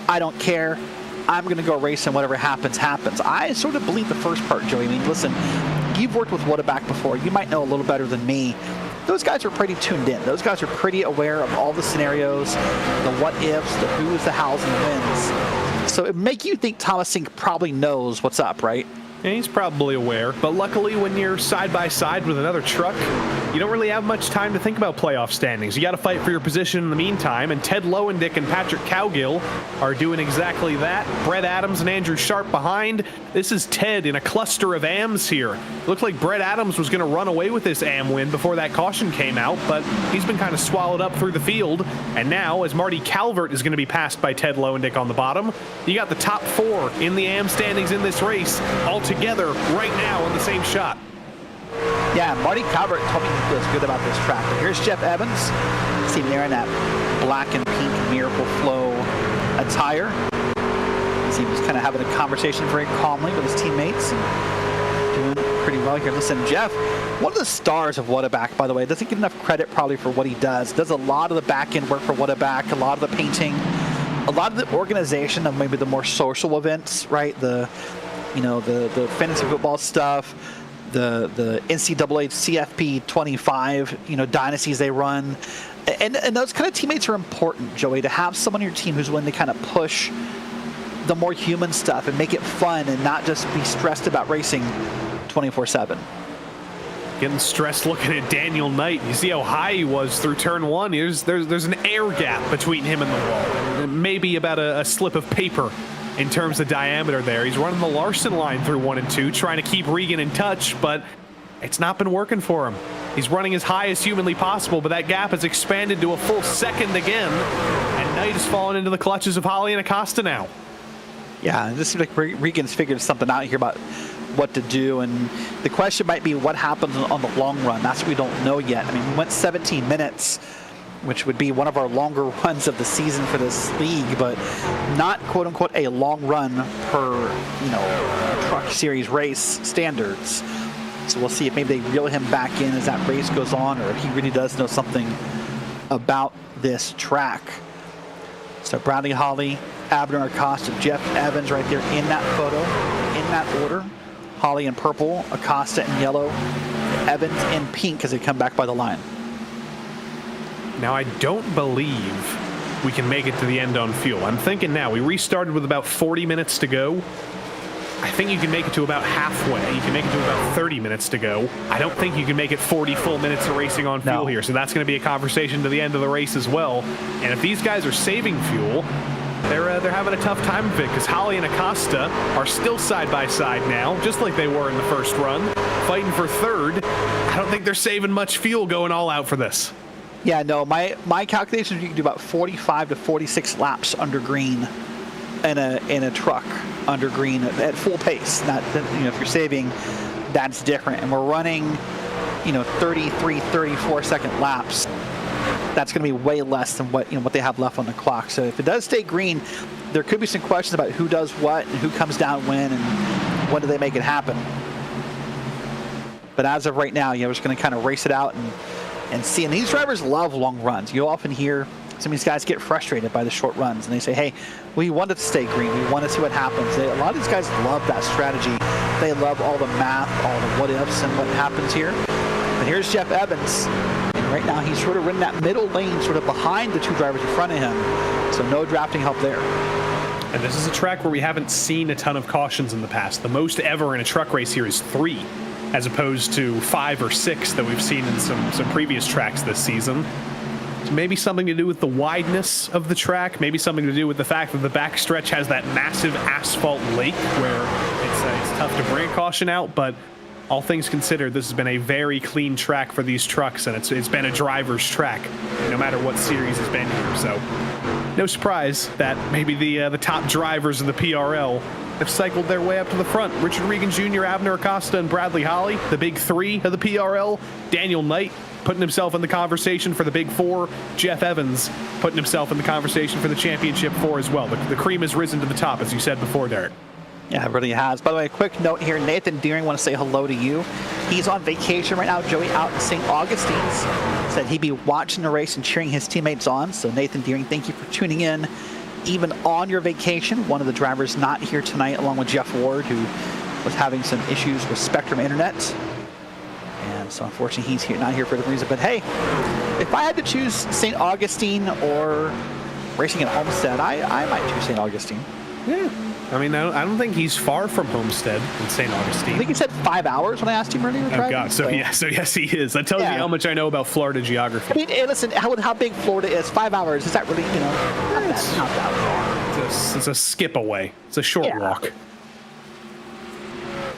I don't care. I'm going to go race and whatever happens, happens. I sort of believe the first part, Joey. I mean, listen, you've worked with Whataback before. You might know a little better than me. Those guys are pretty tuned in. Those guys are pretty aware of all the scenarios, the what-ifs, the who's, the hows, and the wins. So it make you think Thomas Sink probably knows what's up, right? Yeah, he's probably aware, but luckily when you're side by side with another truck, you don't really have much time to think about playoff standings. You got to fight for your position in the meantime, and Ted Lowendick and Patrick Cowgill are doing exactly that. Brett Adams and Andrew Sharp behind. This is Ted in a cluster of AMs here. It looked like Brett Adams was going to run away with this AM win before that caution came out, but he's been kind of swallowed up through the field, and now as Marty Calvert is going to be passed by Ted Lowendick on the bottom, you got the top 4 in the AM standings in this race all together right now on the same shot. Yeah, Marty Calvert told me he feels good about this track. But here's Jeff Evans. See him there in that black and pink Miracle Flow attire. See him just kind of having a conversation very calmly with his teammates and doing pretty well here. Listen, Jeff, one of the stars of Whataback, by the way, doesn't get enough credit probably for what he does. Does a lot of the back-end work for Whataback, a lot of the painting, a lot of the organization of maybe the more social events, right? The fantasy football stuff, the NCAA CFP 25, dynasties they run. And those kind of teammates are important, Joey, to have someone on your team who's willing to kind of push the more human stuff and make it fun and not just be stressed about racing 24/7. Getting stressed looking at Daniel Knight. You see how high he was through turn 1. There's an air gap between him and the wall. Maybe about a slip of paper in terms of diameter there. He's running the Larson line through 1 and 2, trying to keep Regan in touch, but it's not been working for him. He's running as high as humanly possible, but that gap has expanded to a full second again, and Knight has fallen into the clutches of Holly and Acosta now. Yeah, this seems like Regan's figured something out here about what to do, and the question might be what happens on the long run. That's what we don't know yet. I mean, we went 17 minutes, which would be one of our longer runs of the season for this league, but not quote unquote a long run per, you know, truck series race standards. So we'll see if maybe they reel him back in as that race goes on, or if he really does know something about this track. So Bradley Holly, Abner Acosta, Jeff Evans right there in that photo, in that order. Holly in purple, Acosta in yellow, Evans in pink as they come back by the line. Now, I don't believe we can make it to the end on fuel. I'm thinking now, we restarted with about 40 minutes to go. I think you can make it to about halfway. You can make it to about 30 minutes to go. I don't think you can make it 40 full minutes of racing on fuel here. So that's going to be a conversation to the end of the race as well. And if these guys are saving fuel, they're having a tough time of it, because Holly and Acosta are still side by side now, just like they were in the first run, fighting for third. I don't think they're saving much fuel going all out for this. Yeah, no, my calculations, you can do about 45 to 46 laps under green in a truck under green at full pace. Not, you know, if you're saving, that's different. And we're running, you know, 33, 34 second laps. That's going to be way less than what they have left on the clock. So if it does stay green, there could be some questions about who does what and who comes down when and when do they make it happen. But as of right now, you know, we're just going to kind of race it out and see. And these drivers love long runs. You'll often hear some of these guys get frustrated by the short runs, and they say, hey, we want it to stay green. We want to see what happens. A lot of these guys love that strategy. They love all the math, all the what ifs and what happens here. But here's Jeff Evans. And right now he's sort of in that middle lane, sort of behind the two drivers in front of him. So no drafting help there. And this is a track where we haven't seen a ton of cautions in the past. The most ever in a truck race here is 3, as opposed to 5 or 6 that we've seen in some previous tracks this season. So maybe something to do with the wideness of the track, maybe something to do with the fact that the backstretch has that massive asphalt lake where it's tough to bring a caution out, but all things considered, this has been a very clean track for these trucks, and it's been a driver's track, no matter what series has been here. So no surprise that maybe the top drivers of the PRL have cycled their way up to the front. Richard Regan Jr., Abner Acosta, and Bradley Holly, the big 3 of the PRL. Daniel Knight putting himself in the conversation for the big 4. Jeff Evans putting himself in the conversation for the championship 4 as well. The cream has risen to the top, as you said before, Derek. Yeah, it really has. By the way, a quick note here. Nathan Deering want to say hello to you. He's on vacation right now. Joey out in St. Augustine's. Said he'd be watching the race and cheering his teammates on. So Nathan Deering, thank you for tuning in. Even on your vacation, one of the drivers not here tonight, along with Jeff Ward, who was having some issues with Spectrum Internet. And so unfortunately he's not here for the reason. But hey, if I had to choose St. Augustine or racing at Homestead, I might choose St. Augustine. Yeah. I mean, I don't think he's far from Homestead in St. Augustine. I think he said 5 hours when I asked him earlier. Oh, God. So yes, he is. That tells you how much I know about Florida geography. I mean, hey, listen, how big Florida is, 5 hours, is that really, you know, not that far. It's a skip away. It's a short walk.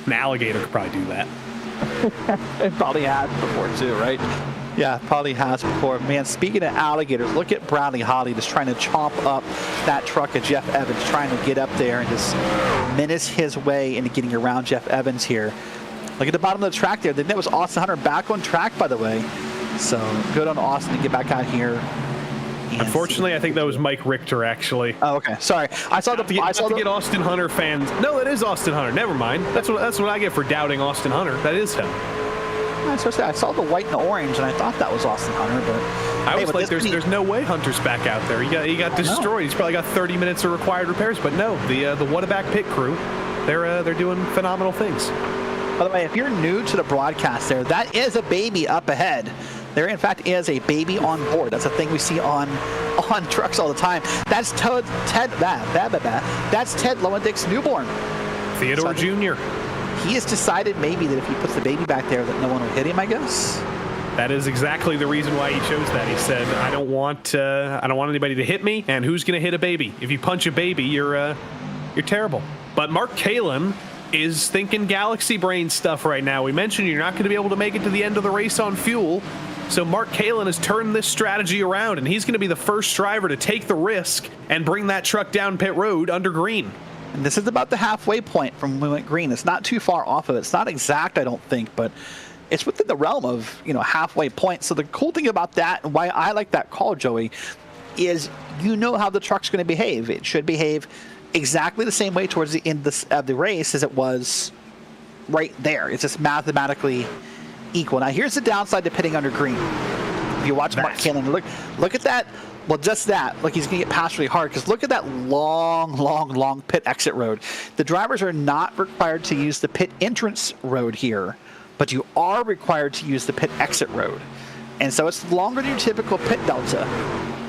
An alligator could probably do that. It probably has before, too, right? Yeah, probably has before. Man, speaking of alligators, look at Bradley Holly just trying to chomp up that truck of Jeff Evans, trying to get up there and just menace his way into getting around Jeff Evans here. Look at the bottom of the track there. That was Austin Hunter back on track, by the way. So good on Austin to get back out here. Unfortunately, I think that was Mike Richter, actually. Oh, okay. Sorry. I saw the get Austin Hunter fans. No, that is Austin Hunter. Never mind. That's what I get for doubting Austin Hunter. That is him. I saw the white and the orange, and I thought that was Austin Hunter, but I was like, there's no way Hunter's back out there. He got destroyed. He's probably got 30 minutes of required repairs, but no, the Whataback pit crew, they're doing phenomenal things. By the way, if you're new to the broadcast, that is a baby up ahead. There, in fact, is a baby on board. That's a thing we see on trucks all the time. That's Ted Lowendick's newborn, Theodore Jr. He has decided maybe that if he puts the baby back there, that no one will hit him, I guess. That is exactly the reason why he chose that. He said, I don't want anybody to hit me, and who's going to hit a baby? If you punch a baby, you're terrible. But Mark Kalin is thinking galaxy brain stuff right now. We mentioned you're not going to be able to make it to the end of the race on fuel. So Mark Kalin has turned this strategy around, and he's going to be the first driver to take the risk and bring that truck down pit road under green. And this is about the halfway point from when we went green. It's not too far off of it. It's not exact, I don't think, but it's within the realm of, you know, halfway point. So the cool thing about that, and why I like that call, Joey, is you know how the truck's going to behave. It should behave exactly the same way towards the end of the race as it was right there. It's just mathematically equal. Now here's the downside to pitting under green. If you watch Mark Kalin, look at that. Well, just that. Like, he's going to get passed really hard, because look at that long pit exit road. The drivers are not required to use the pit entrance road here, but you are required to use the pit exit road. And so it's longer than your typical pit delta,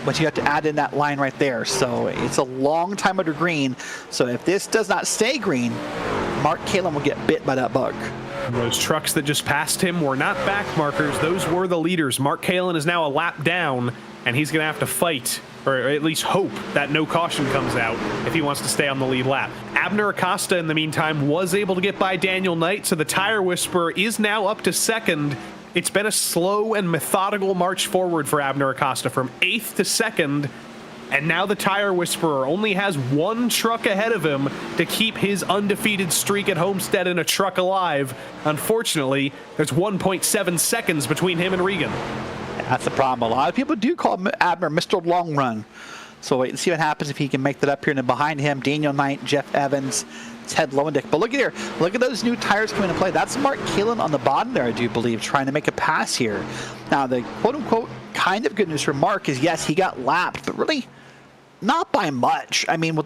but you have to add in that line right there. So it's a long time under green. So if this does not stay green, Mark Kalin will get bit by that bug. Those trucks that just passed him were not back markers. Those were the leaders. Mark Kalin is now a lap down, and he's going to have to fight, or at least hope, that no caution comes out if he wants to stay on the lead lap. Abner Acosta, in the meantime, was able to get by Daniel Knight, so the Tire Whisperer is now up to second. It's been a slow and methodical march forward for Abner Acosta from 8th to 2nd, and now the Tire Whisperer only has one truck ahead of him to keep his undefeated streak at Homestead in a truck alive. Unfortunately, there's 1.7 seconds between him and Regan. That's the problem. A lot of people do call Abner Mr. Long Run. So wait and see what happens if he can make that up here. And then behind him, Daniel Knight, Jeff Evans, Ted Lowendick. But look at here. Look at those new tires coming into play. That's Mark Kalin on the bottom there, I do believe, trying to make a pass here. Now, the quote-unquote kind of good news for Mark is, yes, he got lapped, but really not by much. I mean,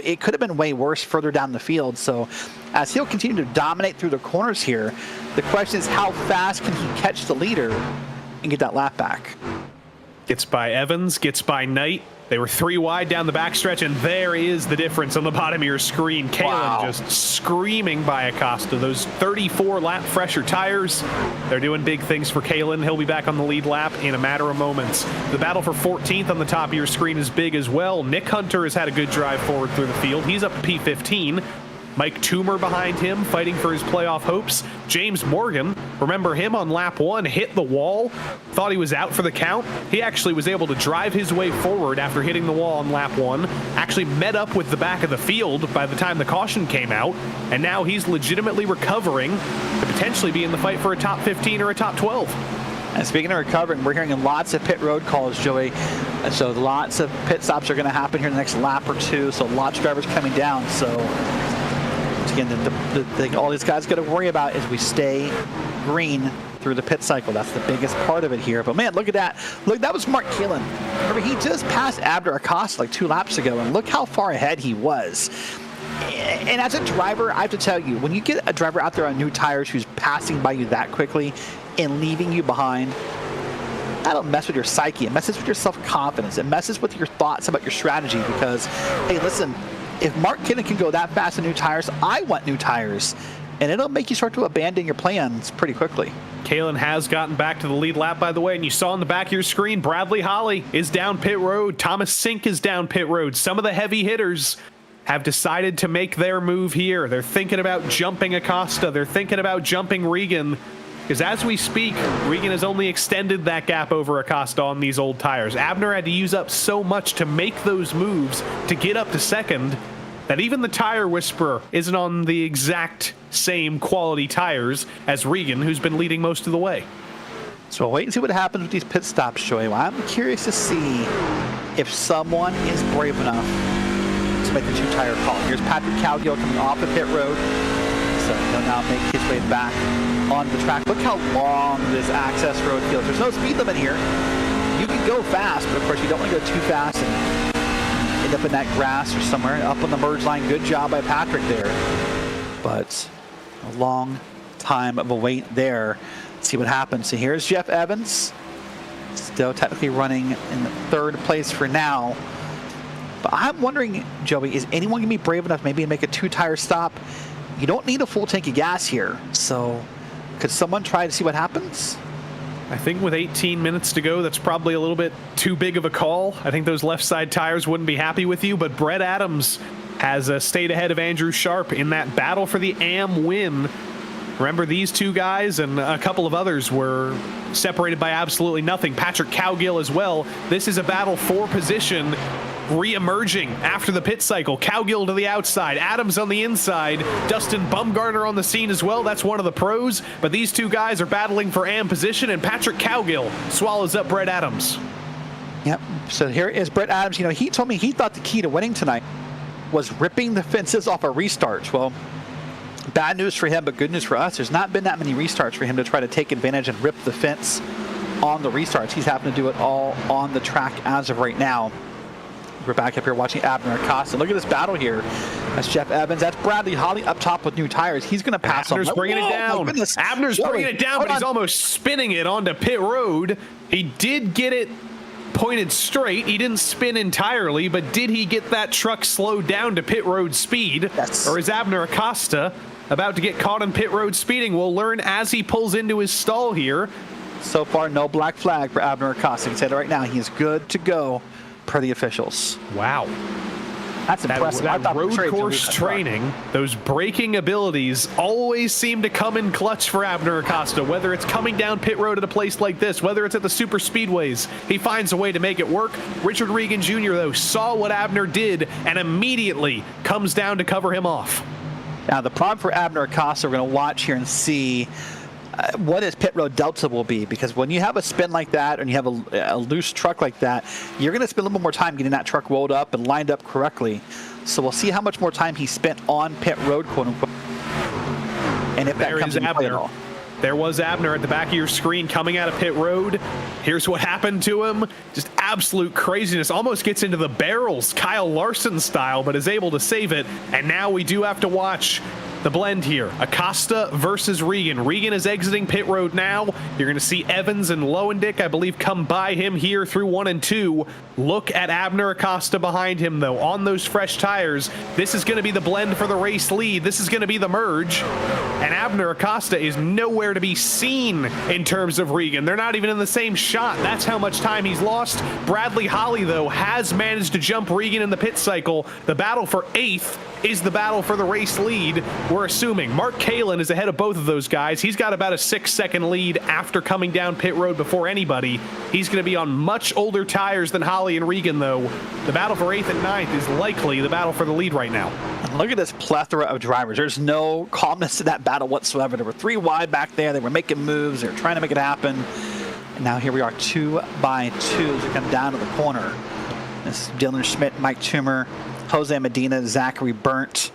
it could have been way worse further down the field. So as he'll continue to dominate through the corners here, the question is, how fast can he catch the leader and get that lap back? Gets by Evans, gets by Knight. They were 3 wide down the backstretch, and there is the difference on the bottom of your screen. Kalin just screaming by Acosta. Those 34 lap fresher tires, they're doing big things for Kalin. He'll be back on the lead lap in a matter of moments. The battle for 14th on the top of your screen is big as well. Nick Hunter has had a good drive forward through the field. He's up to P15. Mike Toomer behind him, fighting for his playoff hopes. James Morgan, remember him on lap 1, hit the wall, thought he was out for the count. He actually was able to drive his way forward after hitting the wall on lap 1, actually met up with the back of the field by the time the caution came out, and now he's legitimately recovering to potentially be in the fight for a top 15 or a top 12. And speaking of recovering, we're hearing lots of pit road calls, Joey. And so lots of pit stops are going to happen here in the next lap or two, so lots of drivers coming down. So again, the thing all these guys got to worry about is we stay green through the pit cycle. That's the biggest part of it here. But man, look at that. Look, that was Mark Kalin. Remember, he just passed Abner Acosta like 2 laps ago, and look how far ahead he was. And as a driver, I have to tell you, when you get a driver out there on new tires who's passing by you that quickly and leaving you behind, that'll mess with your psyche. It messes with your self-confidence. It messes with your thoughts about your strategy, because, hey, listen, if Mark Kalin can go that fast on new tires, I want new tires. And it'll make you start to abandon your plans pretty quickly. Kalin has gotten back to the lead lap, by the way, and you saw on the back of your screen, Bradley Holly is down pit road. Thomas Sink is down pit road. Some of the heavy hitters have decided to make their move here. They're thinking about jumping Acosta. They're thinking about jumping Regan. Because as we speak, Regan has only extended that gap over Acosta on these old tires. Abner had to use up so much to make those moves to get up to second that even the Tire Whisperer isn't on the exact same quality tires as Regan, who's been leading most of the way. So we'll wait and see what happens with these pit stops, Joey. Well, I'm curious to see if someone is brave enough to make the 2-tire call. Here's Patrick Cowgill coming off the pit road. So he'll now make his way back on the track. Look how long this access road feels. There's no speed limit here. You can go fast, but of course you don't want to go too fast and end up in that grass or somewhere up on the merge line. Good job by Patrick there. But a long time of a wait there. Let's see what happens. So here's Jeff Evans. Still technically running in the 3rd place for now. But I'm wondering, Joey, is anyone going to be brave enough maybe to make a 2-tire stop? You don't need a full tank of gas here. So could someone try to see what happens? I think with 18 minutes to go, that's probably a little bit too big of a call. I think those left side tires wouldn't be happy with you, but Brett Adams has stayed ahead of Andrew Sharp in that battle for the AM win. Remember, these two guys and a couple of others were separated by absolutely nothing. Patrick Cowgill as well. This is a battle for position, re-emerging after the pit cycle. Cowgill to the outside, Adams on the inside, Dustin Bumgarner on the scene as well. That's one of the pros, but these two guys are battling for AM position, and Patrick Cowgill swallows up Brett Adams. Yep, so here is Brett Adams. You know, he told me he thought the key to winning tonight was ripping the fences off a restart. Well, bad news for him, but good news for us. There's not been that many restarts for him to try to take advantage and rip the fence on the restarts. He's having to do it all on the track as of right now. We're back up here watching Abner Acosta. Look at this battle here. That's Jeff Evans. That's Bradley Holly up top with new tires. He's going to pass Abner's on. bringing it down. Abner's bringing it down, but he's almost spinning it onto pit road. He did get it pointed straight. He didn't spin entirely, but did he get that truck slowed down to pit road speed? Yes. Or is Abner Acosta about to get caught on pit road speeding? We'll learn as he pulls into his stall here. So far, no black flag for Abner Acosta. I can say that right now. He is good to go per the officials. Wow. That's impressive. That road course training, those braking abilities always seem to come in clutch for Abner Acosta, whether it's coming down pit road at a place like this, whether it's at the super speedways. He finds a way to make it work. Richard Regan Jr., though, saw what Abner did and immediately comes down to cover him off. Now, the problem for Abner Acosta, we're going to watch here and see what his pit road delta will be, because when you have a spin like that and you have a loose truck like that, you're going to spend a little bit more time getting that truck rolled up and lined up correctly. So we'll see how much more time he spent on pit road, quote unquote, and if that comes into play at all. There was Abner at the back of your screen coming out of pit road. Here's what happened to him. Just absolute craziness. Almost gets into the barrels, Kyle Larson style, but is able to save it. And now we do have to watch the blend here. Acosta versus Regan. Regan is exiting pit road now. You're going to see Evans and Lowendick, I believe, come by him here through 1 and 2. Look at Abner Acosta behind him, though, on those fresh tires. This is going to be the blend for the race lead. This is going to be the merge. And Abner Acosta is nowhere to be seen in terms of Regan. They're not even in the same shot. That's how much time he's lost. Bradley Holly, though, has managed to jump Regan in the pit cycle. The battle for 8th is the battle for the race lead. We're assuming Mark Kalin is ahead of both of those guys. He's got about a 6-second lead after coming down pit road before anybody. He's going to be on much older tires than Holly and Regan, though. The battle for 8th and 9th is likely the battle for the lead right now. And look at this plethora of drivers. There's no calmness to that battle whatsoever. There were 3 wide back there. They were making moves. They were trying to make it happen. And now here we are, 2 by 2 as we come down to the corner. This is Dylan Schmidt, Mike Toomer, Jose Medina, Zachary Burnt.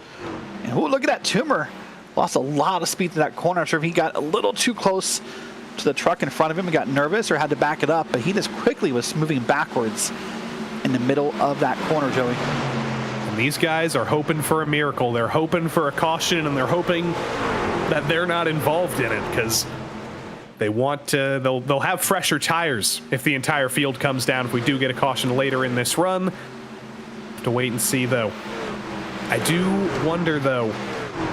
And look at that. Toomer lost a lot of speed to that corner. I'm sure if he got a little too close to the truck in front of him and got nervous or had to back it up, but he just quickly was moving backwards in the middle of that corner, Joey. And these guys are hoping for a miracle. They're hoping for a caution, and they're hoping that they're not involved in it, because they want to, they'll have fresher tires if the entire field comes down. If we do get a caution later in this run, have to wait and see, though. I do wonder, though,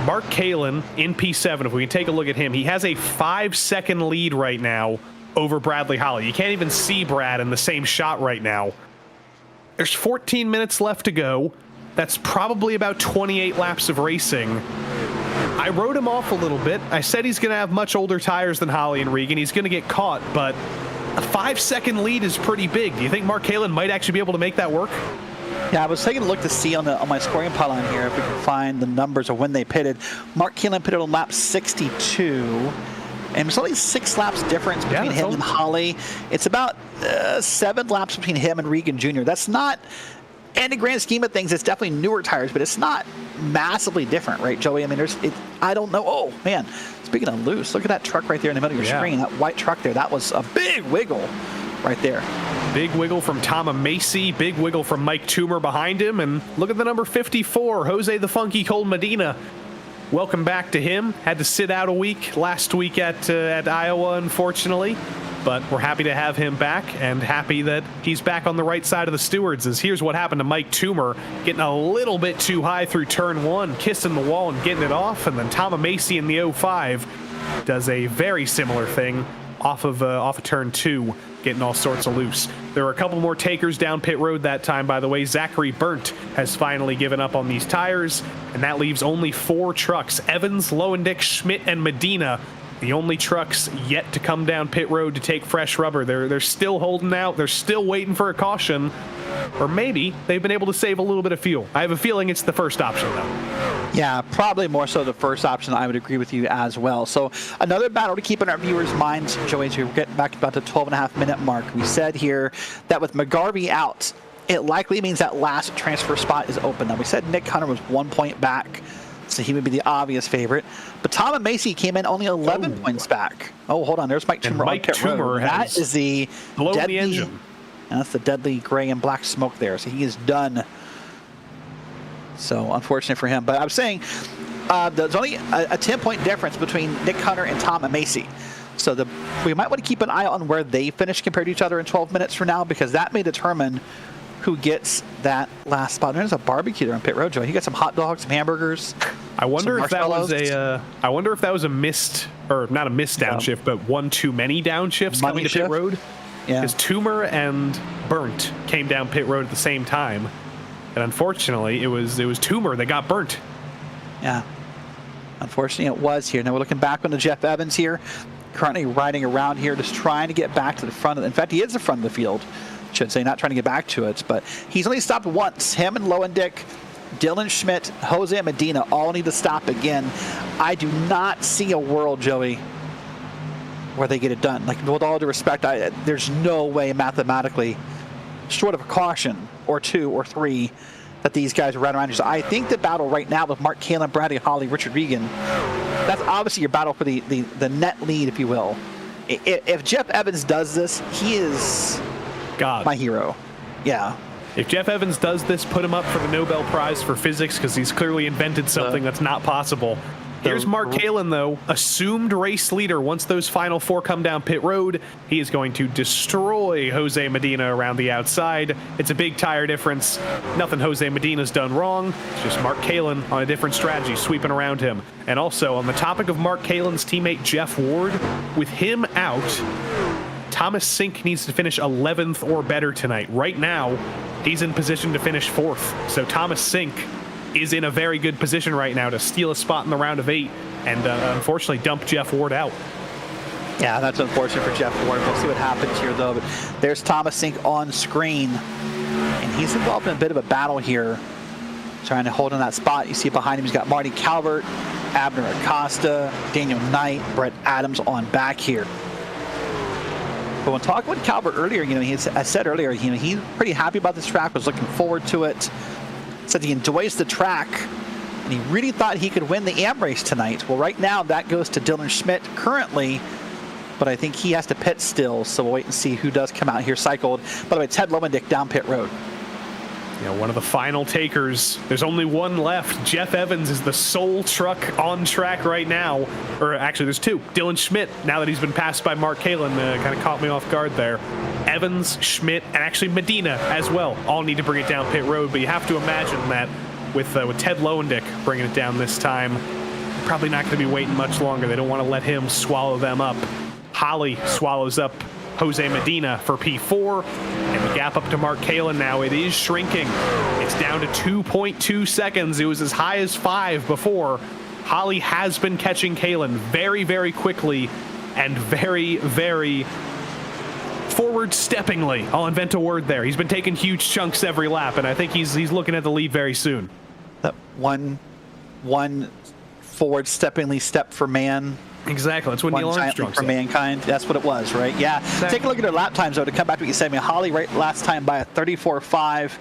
Mark Kalin in P7, if we can take a look at him, he has a 5-second lead right now over Bradley Holly. You can't even see Brad in the same shot right now. There's 14 minutes left to go. That's probably about 28 laps of racing. I wrote him off a little bit. I said he's going to have much older tires than Holly and Regan. He's going to get caught, but a 5-second lead is pretty big. Do you think Mark Kalin might actually be able to make that work? Yeah, I was taking a look to see on my scoring pylon here if we can find the numbers of when they pitted. Mark Kalin pitted on lap 62, and there's only 6 laps difference between him and Holly. It's about 7 laps between him and Regan Jr. That's not, in the grand scheme of things, it's definitely newer tires, but it's not massively different, right, Joey? I mean, I don't know. Oh, man, speaking of loose, look at that truck right there in the middle of your screen, that white truck there. That was a big wiggle right there. Big wiggle from Tom Macy, big wiggle from Mike Toomer behind him, and look at the number 54, Jose the Funky Cold Medina. Welcome back to him. Had to sit out a week last week at Iowa, unfortunately, but we're happy to have him back and happy that he's back on the right side of the stewards. As here's what happened to Mike Toomer, getting a little bit too high through turn 1, kissing the wall and getting it off, and then Tom Macy in the 05 does a very similar thing off of turn 2, getting all sorts of loose. There were a couple more takers down pit road that time, by the way. Zachary Burnt has finally given up on these tires, and that leaves only 4 trucks. Evans, Lowendick, Schmidt, and Medina, the only trucks yet to come down pit road to take fresh rubber. They're still holding out. They're still waiting for a caution. Or maybe they've been able to save a little bit of fuel. I have a feeling it's the first option, though. Yeah, probably more so the first option. I would agree with you as well. So another battle to keep in our viewers' minds, Joey, as we get back about the 12.5-minute mark. We said here that with McGarvey out, it likely means that last transfer spot is open. Now, we said Nick Hunter was 1 point back, so he would be the obvious favorite. But Tom and Macy came in only 11 points back. Oh, hold on. There's Mike Toomer. Mike Toomer has that is the blown deadly, the engine. and that's the deadly gray and black smoke there. So he is done. So unfortunate for him. But I was saying there's only a 10-point difference between Nick Hunter and Tom and Macy. So we might want to keep an eye on where they finish compared to each other in 12 minutes from now, because that may determine who gets that last spot. There's a barbecue there on pit road, Joey. You got some hot dogs, some hamburgers. I wonder if that was a missed, or not a missed downshift, but one too many downshifts coming to pit road. Yeah. Because Toomer and Burnt came down pit road at the same time, and unfortunately, it was Toomer that got burnt. Yeah. Unfortunately, it was here. Now we're looking back on the Jeff Evans here, currently riding around here, just trying to get back to the front. In fact, he is the front of the field, I should say, not trying to get back to it. But he's only stopped once. Him and Lowendick, Dylan Schmidt, Jose Medina all need to stop again. I do not see a world, Joey, where they get it done. Like, with all due respect, there's no way mathematically, short of a caution or 2 or 3, that these guys run around. So I think the battle right now with Mark Kalin, Bradley Holly, Richard Regan, that's obviously your battle for the net lead, if you will. If Jeff Evans does this, he is God, my hero. Yeah. If Jeff Evans does this, put him up for the Nobel Prize for Physics, because he's clearly invented something that's not possible. Here's Mark Kalin, though, assumed race leader. Once those final 4 come down pit road, he is going to destroy Jose Medina around the outside. It's a big tire difference. Nothing Jose Medina's done wrong. It's just Mark Kalin on a different strategy, sweeping around him. And also, on the topic of Mark Kalin's teammate Jeff Ward, with him out, Thomas Sink needs to finish 11th or better tonight. Right now, he's in position to finish 4th. So Thomas Sink is in a very good position right now to steal a spot in the round of 8 and unfortunately dump Jeff Ward out. Yeah, that's unfortunate for Jeff Ward. We'll see what happens here, though. But there's Thomas Sink on screen, and he's involved in a bit of a battle here, trying to hold on that spot. You see behind him, he's got Marty Calvert, Abner Acosta, Daniel Knight, Brett Adams on back here. But when talking with Calvert earlier, I said earlier, he's pretty happy about this track, was looking forward to it. Said he enjoys the track, and he really thought he could win the AM race tonight. Well, right now that goes to Dylan Schmidt currently, but I think he has to pit still, so we'll wait and see who does come out here cycled. By the way, Ted Lowendick down pit road. One of the final takers. There's only one left. Jeff Evans is the sole truck on track right now. Or actually, there's 2. Dylan Schmidt, now that he's been passed by Mark Kalin, kind of caught me off guard there. Evans, Schmidt, and actually Medina as well all need to bring it down pit road. But you have to imagine that with Ted Lowendick bringing it down this time, probably not going to be waiting much longer. They don't want to let him swallow them up. Holly swallows up Jose Medina for P4, and the gap up to Mark Kalin now, it is shrinking. It's down to 2.2 seconds. It was as high as 5 before. Holly has been catching Kalin very, very quickly and very, very forward-steppingly. I'll invent a word there. He's been taking huge chunks every lap, and I think he's looking at the lead very soon. That one forward-steppingly step for man. Exactly. That's what Neil Armstrong for said. mankind. That's what it was, right? Yeah. Exactly. Take a look at their lap times, though, to come back to what you said. Holly right last time by a 34.5.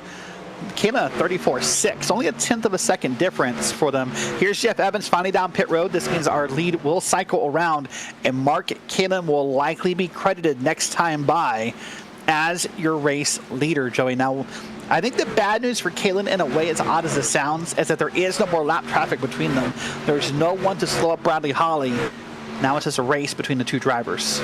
Kayla a 34.6. Only a 1/10 of a second difference for them. Here's Jeff Evans finally down pit road. This means our lead will cycle around, and Mark Kalin will likely be credited next time by as your race leader, Joey. Now, I think the bad news for Kalin, in a way, as odd as it sounds, is that there is no more lap traffic between them. There's no one to slow up Bradley Holly. Now it's just a race between the 2 drivers.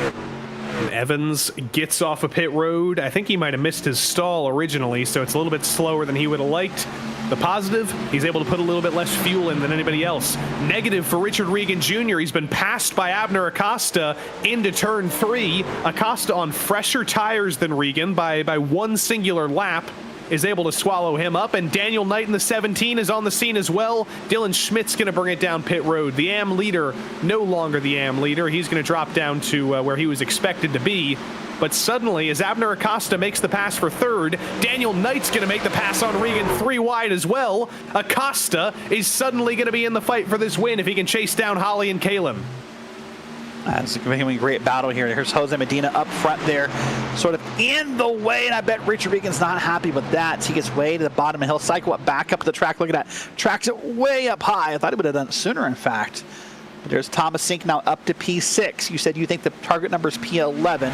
Evans gets off a pit road. I think he might have missed his stall originally, so it's a little bit slower than he would have liked. The positive, he's able to put a little bit less fuel in than anybody else. Negative for Richard Regan Jr., he's been passed by Abner Acosta into turn 3. Acosta on fresher tires than Regan by one singular lap is able to swallow him up, and Daniel Knight in the 17 is on the scene as well. Dylan Schmidt's going to bring it down pit road. The AM leader, no longer the AM leader. He's going to drop down to where he was expected to be. But suddenly, as Abner Acosta makes the pass for third, Daniel Knight's going to make the pass on Regan 3 wide as well. Acosta is suddenly going to be in the fight for this win if he can chase down Holly and Kalen. It's going to be a great battle here. Here's Jose Medina up front there, sort of in the way, and I bet Richard Regan's not happy with that. He gets way to the bottom, and he'll cycle it back up the track. Look at that. Tracks it way up high. I thought he would have done it sooner, in fact. But there's Thomas Sink now up to P6. You said you think the target number is P11.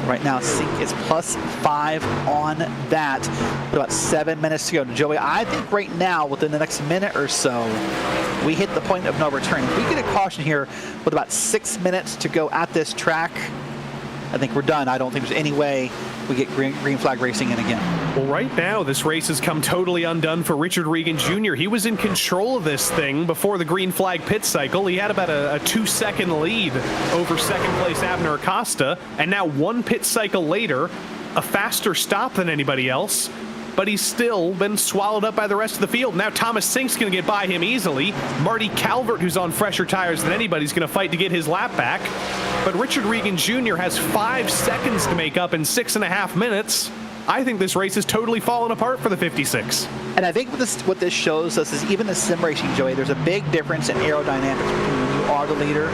Right now, Sink is +5 on that. About 7 minutes to go. Joey, I think right now, within the next minute or so, we hit the point of no return. If we get a caution here with about 6 minutes to go at this track, I think we're done. I don't think there's any way we get green flag racing in again. Well, right now, this race has come totally undone for Richard Regan Jr. He was in control of this thing before the green flag pit cycle. He had about a 2-second lead over second place Abner Acosta, and now 1 pit cycle later, a faster stop than anybody else. But he's still been swallowed up by the rest of the field. Now Thomas Sink's going to get by him easily. Marty Calvert, who's on fresher tires than anybody, is going to fight to get his lap back. But Richard Regan Jr. has 5 seconds to make up in 6.5 minutes. I think this race has totally fallen apart for the 56. And I think what this shows us is even the sim racing, Joey, there's a big difference in aerodynamics between when you are the leader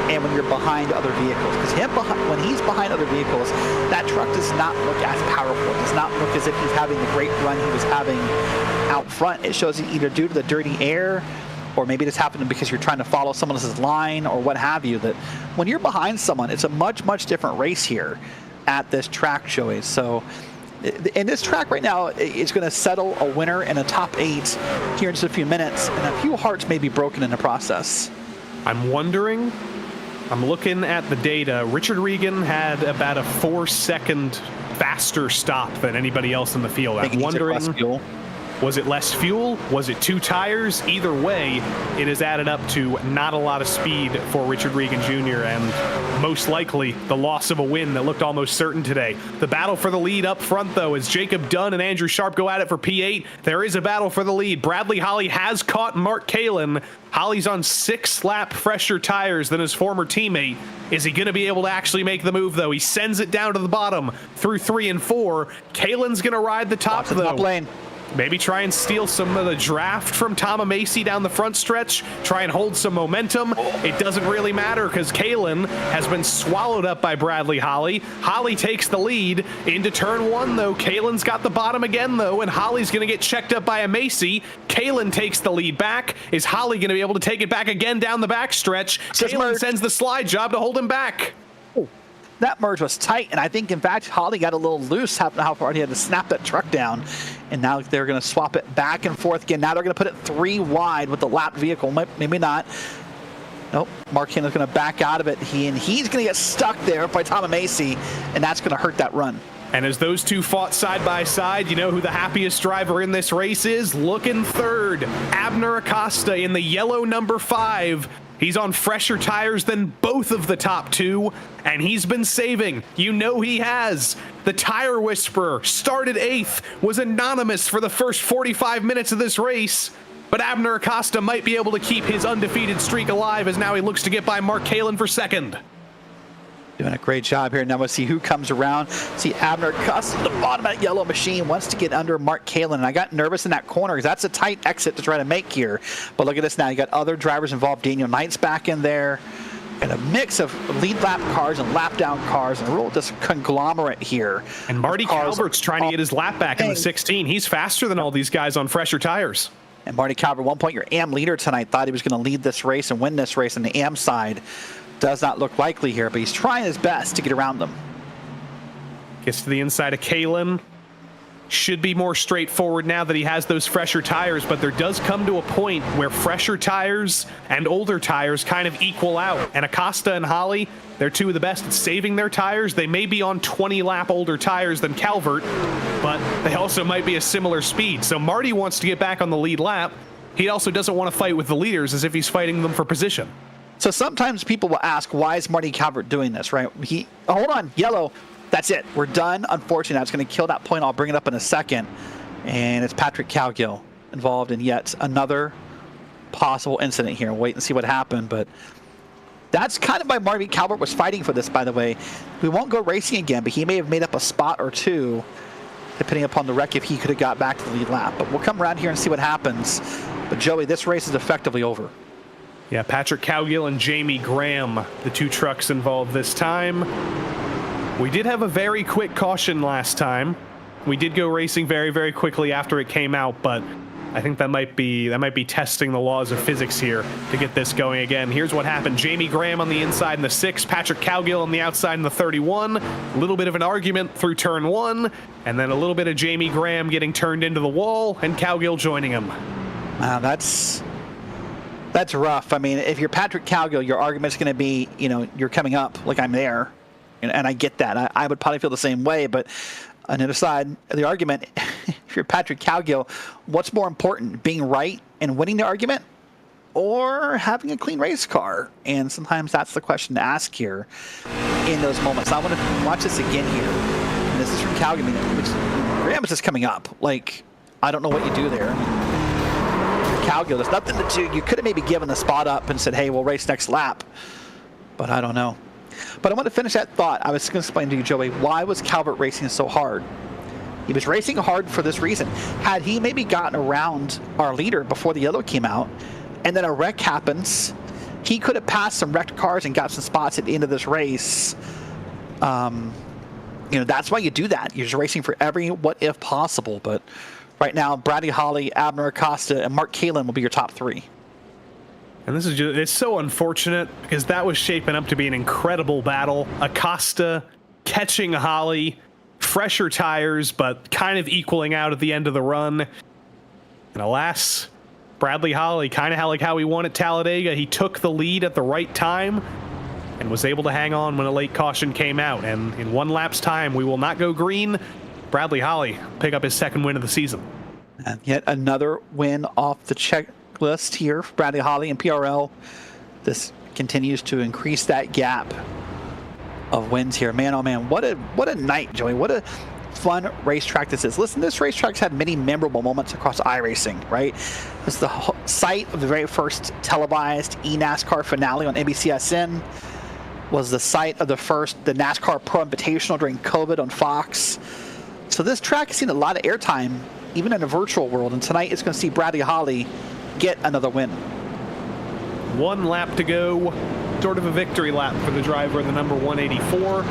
and when you're behind other vehicles. Because when he's behind other vehicles, that truck does not look as powerful. It does not look as if he's having the great run he was having out front. It shows it either due to the dirty air, or maybe it's happening because you're trying to follow someone else's line or what have you, that when you're behind someone, it's a much, much different race here at this track, Joey. So in this track right now, it's going to settle a winner in a top 8 here in just a few minutes, and a few hearts may be broken in the process. I'm wondering, I'm looking at the data. Richard Regan had about a 4-second faster stop than anybody else in the field. I'm wondering, was it less fuel? Was it 2 tires? Either way, it has added up to not a lot of speed for Richard Regan Jr. and most likely the loss of a win that looked almost certain today. The battle for the lead up front, though, as Jacob Dunn and Andrew Sharp go at it for P8. There is a battle for the lead. Bradley Holly has caught Mark Kalen. Holly's on 6-lap fresher tires than his former teammate. Is he going to be able to actually make the move, though? He sends it down to the bottom through 3 and 4. Kalen's going to ride the top, though. Top lane. Maybe try and steal some of the draft from Tom Macy down the front stretch. Try and hold some momentum. It doesn't really matter because Kalen has been swallowed up by Bradley Holly. Holly takes the lead into turn 1, though. Kalen's got the bottom again, though, and Holly's going to get checked up by a Macy. Kalen takes the lead back. Is Holly going to be able to take it back again down the back stretch? Kalen sends the slide job to hold him back. That merge was tight, and I think, in fact, Holly got a little loose how far he had to snap that truck down, and now they're going to swap it back and forth again. Now they're going to put it 3 wide with the lap vehicle. Maybe not. Nope. Mark Hanna's going to back out of it. He's going to get stuck there by Tom Macy, and that's going to hurt that run. And as those two fought side by side, you know who the happiest driver in this race is? Looking third, Abner Acosta in the yellow number 5. He's on fresher tires than both of the top 2, and he's been saving. You know he has. The Tire Whisperer started 8th, was anonymous for the first 45 minutes of this race, but Abner Acosta might be able to keep his undefeated streak alive as now he looks to get by Mark Kalen for 2nd. Doing a great job here. Now we'll see who comes around. See Abner Acosta at the bottom of that yellow machine, wants to get under Mark Kalen. And I got nervous in that corner because that's a tight exit to try to make here. But look at this now. You got other drivers involved. Daniel Knight's back in there. And a mix of lead lap cars and lap down cars and a real just conglomerate here. And Marty Calvert's trying to get his lap back in the 16. He's faster than all these guys on fresher tires. And Marty Calvert, at one point, your AM leader tonight, thought he was going to lead this race and win this race on the AM side. Does not look likely here, but he's trying his best to get around them. Gets to the inside of Kalen. Should be more straightforward now that he has those fresher tires, but there does come to a point where fresher tires and older tires kind of equal out. And Acosta and Holly, They're two of the best at saving their tires. They may be on 20-lap older tires than Calvert, but they also might be a similar speed. So Marty wants to get back on the lead lap. He also doesn't want to fight with the leaders as if he's fighting them for position. So sometimes people will ask, why is Marty Calvert doing this, right? Hold on, yellow. That's it. We're done. Unfortunately, that's going to kill that point. I'll bring it up in a second. And it's Patrick Cowgill involved in yet another possible incident here. Wait and see what happened, but that's kind of why Marty Calvert was fighting for this, by the way. We won't go racing again, but he may have made up a spot or two, depending upon the wreck, if he could have got back to the lead lap. But we'll come around here and see what happens. But Joey, this race is effectively over. Yeah, Patrick Cowgill and Jamie Graham, the two trucks involved this time. We did have a very quick caution last time. We did go racing very, very quickly after it came out, but I think that might be testing the laws of physics here to get this going again. Here's what happened. Jamie Graham on the inside in the 6, Patrick Cowgill on the outside in the 31. A little bit of an argument through turn 1, and then a little bit of Jamie Graham getting turned into the wall, and Cowgill joining him. That's rough. I mean, if you're Patrick Cowgill, your argument's going to be, you're coming up like I'm there, and I get that. I would probably feel the same way, but on the other side of the argument, if you're Patrick Cowgill, what's more important, being right and winning the argument or having a clean race car? And sometimes that's the question to ask here in those moments. I want to watch this again here. And this is from Cowgill. I mean, Graham is just coming up. Like, I don't know what you do there. Cowgill, there's nothing to do. You could have maybe given the spot up and said, hey, we'll race next lap. But I don't know. But I want to finish that thought. I was going to explain to you, Joey, why was Calvert racing so hard? He was racing hard for this reason. Had he maybe gotten around our leader before the yellow came out, and then a wreck happens, he could have passed some wrecked cars and got some spots at the end of this race. That's why you do that. You're just racing for every what if possible. But right now, Bradley Holly, Abner Acosta, and Mark Kalin will be your top 3. And this is it's so unfortunate because that was shaping up to be an incredible battle. Acosta catching Holly, fresher tires, but kind of equaling out at the end of the run. And alas, Bradley Holly, kind of like how he won at Talladega, he took the lead at the right time and was able to hang on when a late caution came out. And in one lap's time, we will not go green. Bradley Holly pick up his 2nd win of the season. And yet another win off the checklist here for Bradley Holly and PRL. This continues to increase that gap of wins here. Man, oh man, what a night, Joey. What a fun racetrack this is. Listen, this racetrack's had many memorable moments across iRacing, right? This is the site of the very first televised eNASCAR finale on NBCSN. Was the site of the NASCAR Pro Invitational during COVID on Fox. So this track has seen a lot of airtime, even in a virtual world, and tonight it's going to see Bradley Holly get another win. 1 lap to go, sort of a victory lap for the driver in the number 184.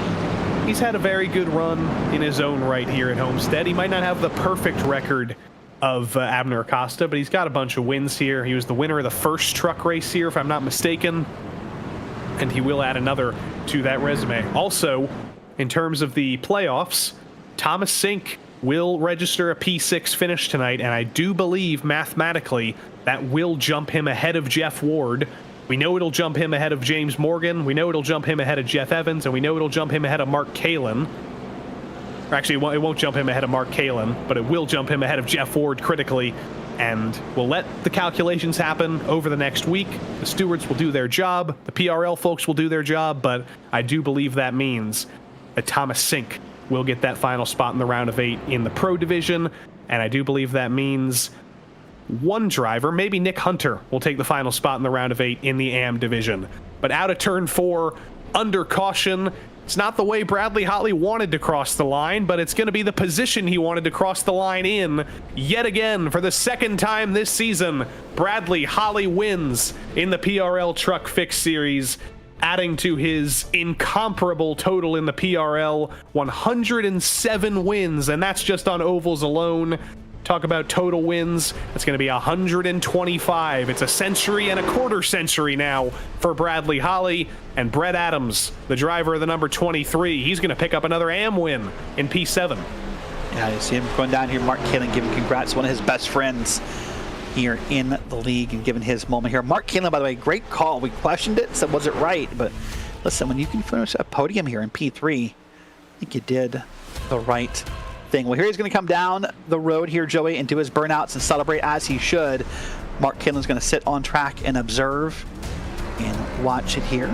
He's had a very good run in his own right here at Homestead. He might not have the perfect record of Abner Acosta, but he's got a bunch of wins here. He was the winner of the first truck race here, if I'm not mistaken, and he will add another to that resume. Also, in terms of the playoffs, Thomas Sink will register a P6 finish tonight, and I do believe mathematically that will jump him ahead of Jeff Ward. We know it'll jump him ahead of James Morgan. We know it'll jump him ahead of Jeff Evans, and we know it'll jump him ahead of Mark Kalin. Actually, it won't jump him ahead of Mark Kalin, but it will jump him ahead of Jeff Ward critically, and we'll let the calculations happen over the next week. The stewards will do their job. The PRL folks will do their job, but I do believe that means that Thomas Sink will get that final spot in the round of 8 in the Pro Division, and I do believe that means one driver, maybe Nick Hunter, will take the final spot in the round of 8 in the AM Division. But out of turn 4, under caution, it's not the way Bradley Holly wanted to cross the line, but it's going to be the position he wanted to cross the line in. Yet again, for the 2nd time this season, Bradley Holly wins in the PRL Truck Fixed Series, adding to his incomparable total in the PRL, 107 wins, and that's just on ovals alone. Talk about total wins, that's going to be 125. It's a century and a quarter century now for Bradley Holly. And Brett Adams, the driver of the number 23, he's going to pick up another AM win in P7. Yeah, you see him going down here. Mark Kalin giving congrats to one of his best friends here in the league and giving his moment here. Mark Kalin, by the way, great call. We questioned it, said was it right, but listen, when you can finish a podium here in P3, I think you did the right thing. Well, here he's going to come down the road here, Joey, and do his burnouts and celebrate as he should. Mark Kalen's going to sit on track and observe and watch it here.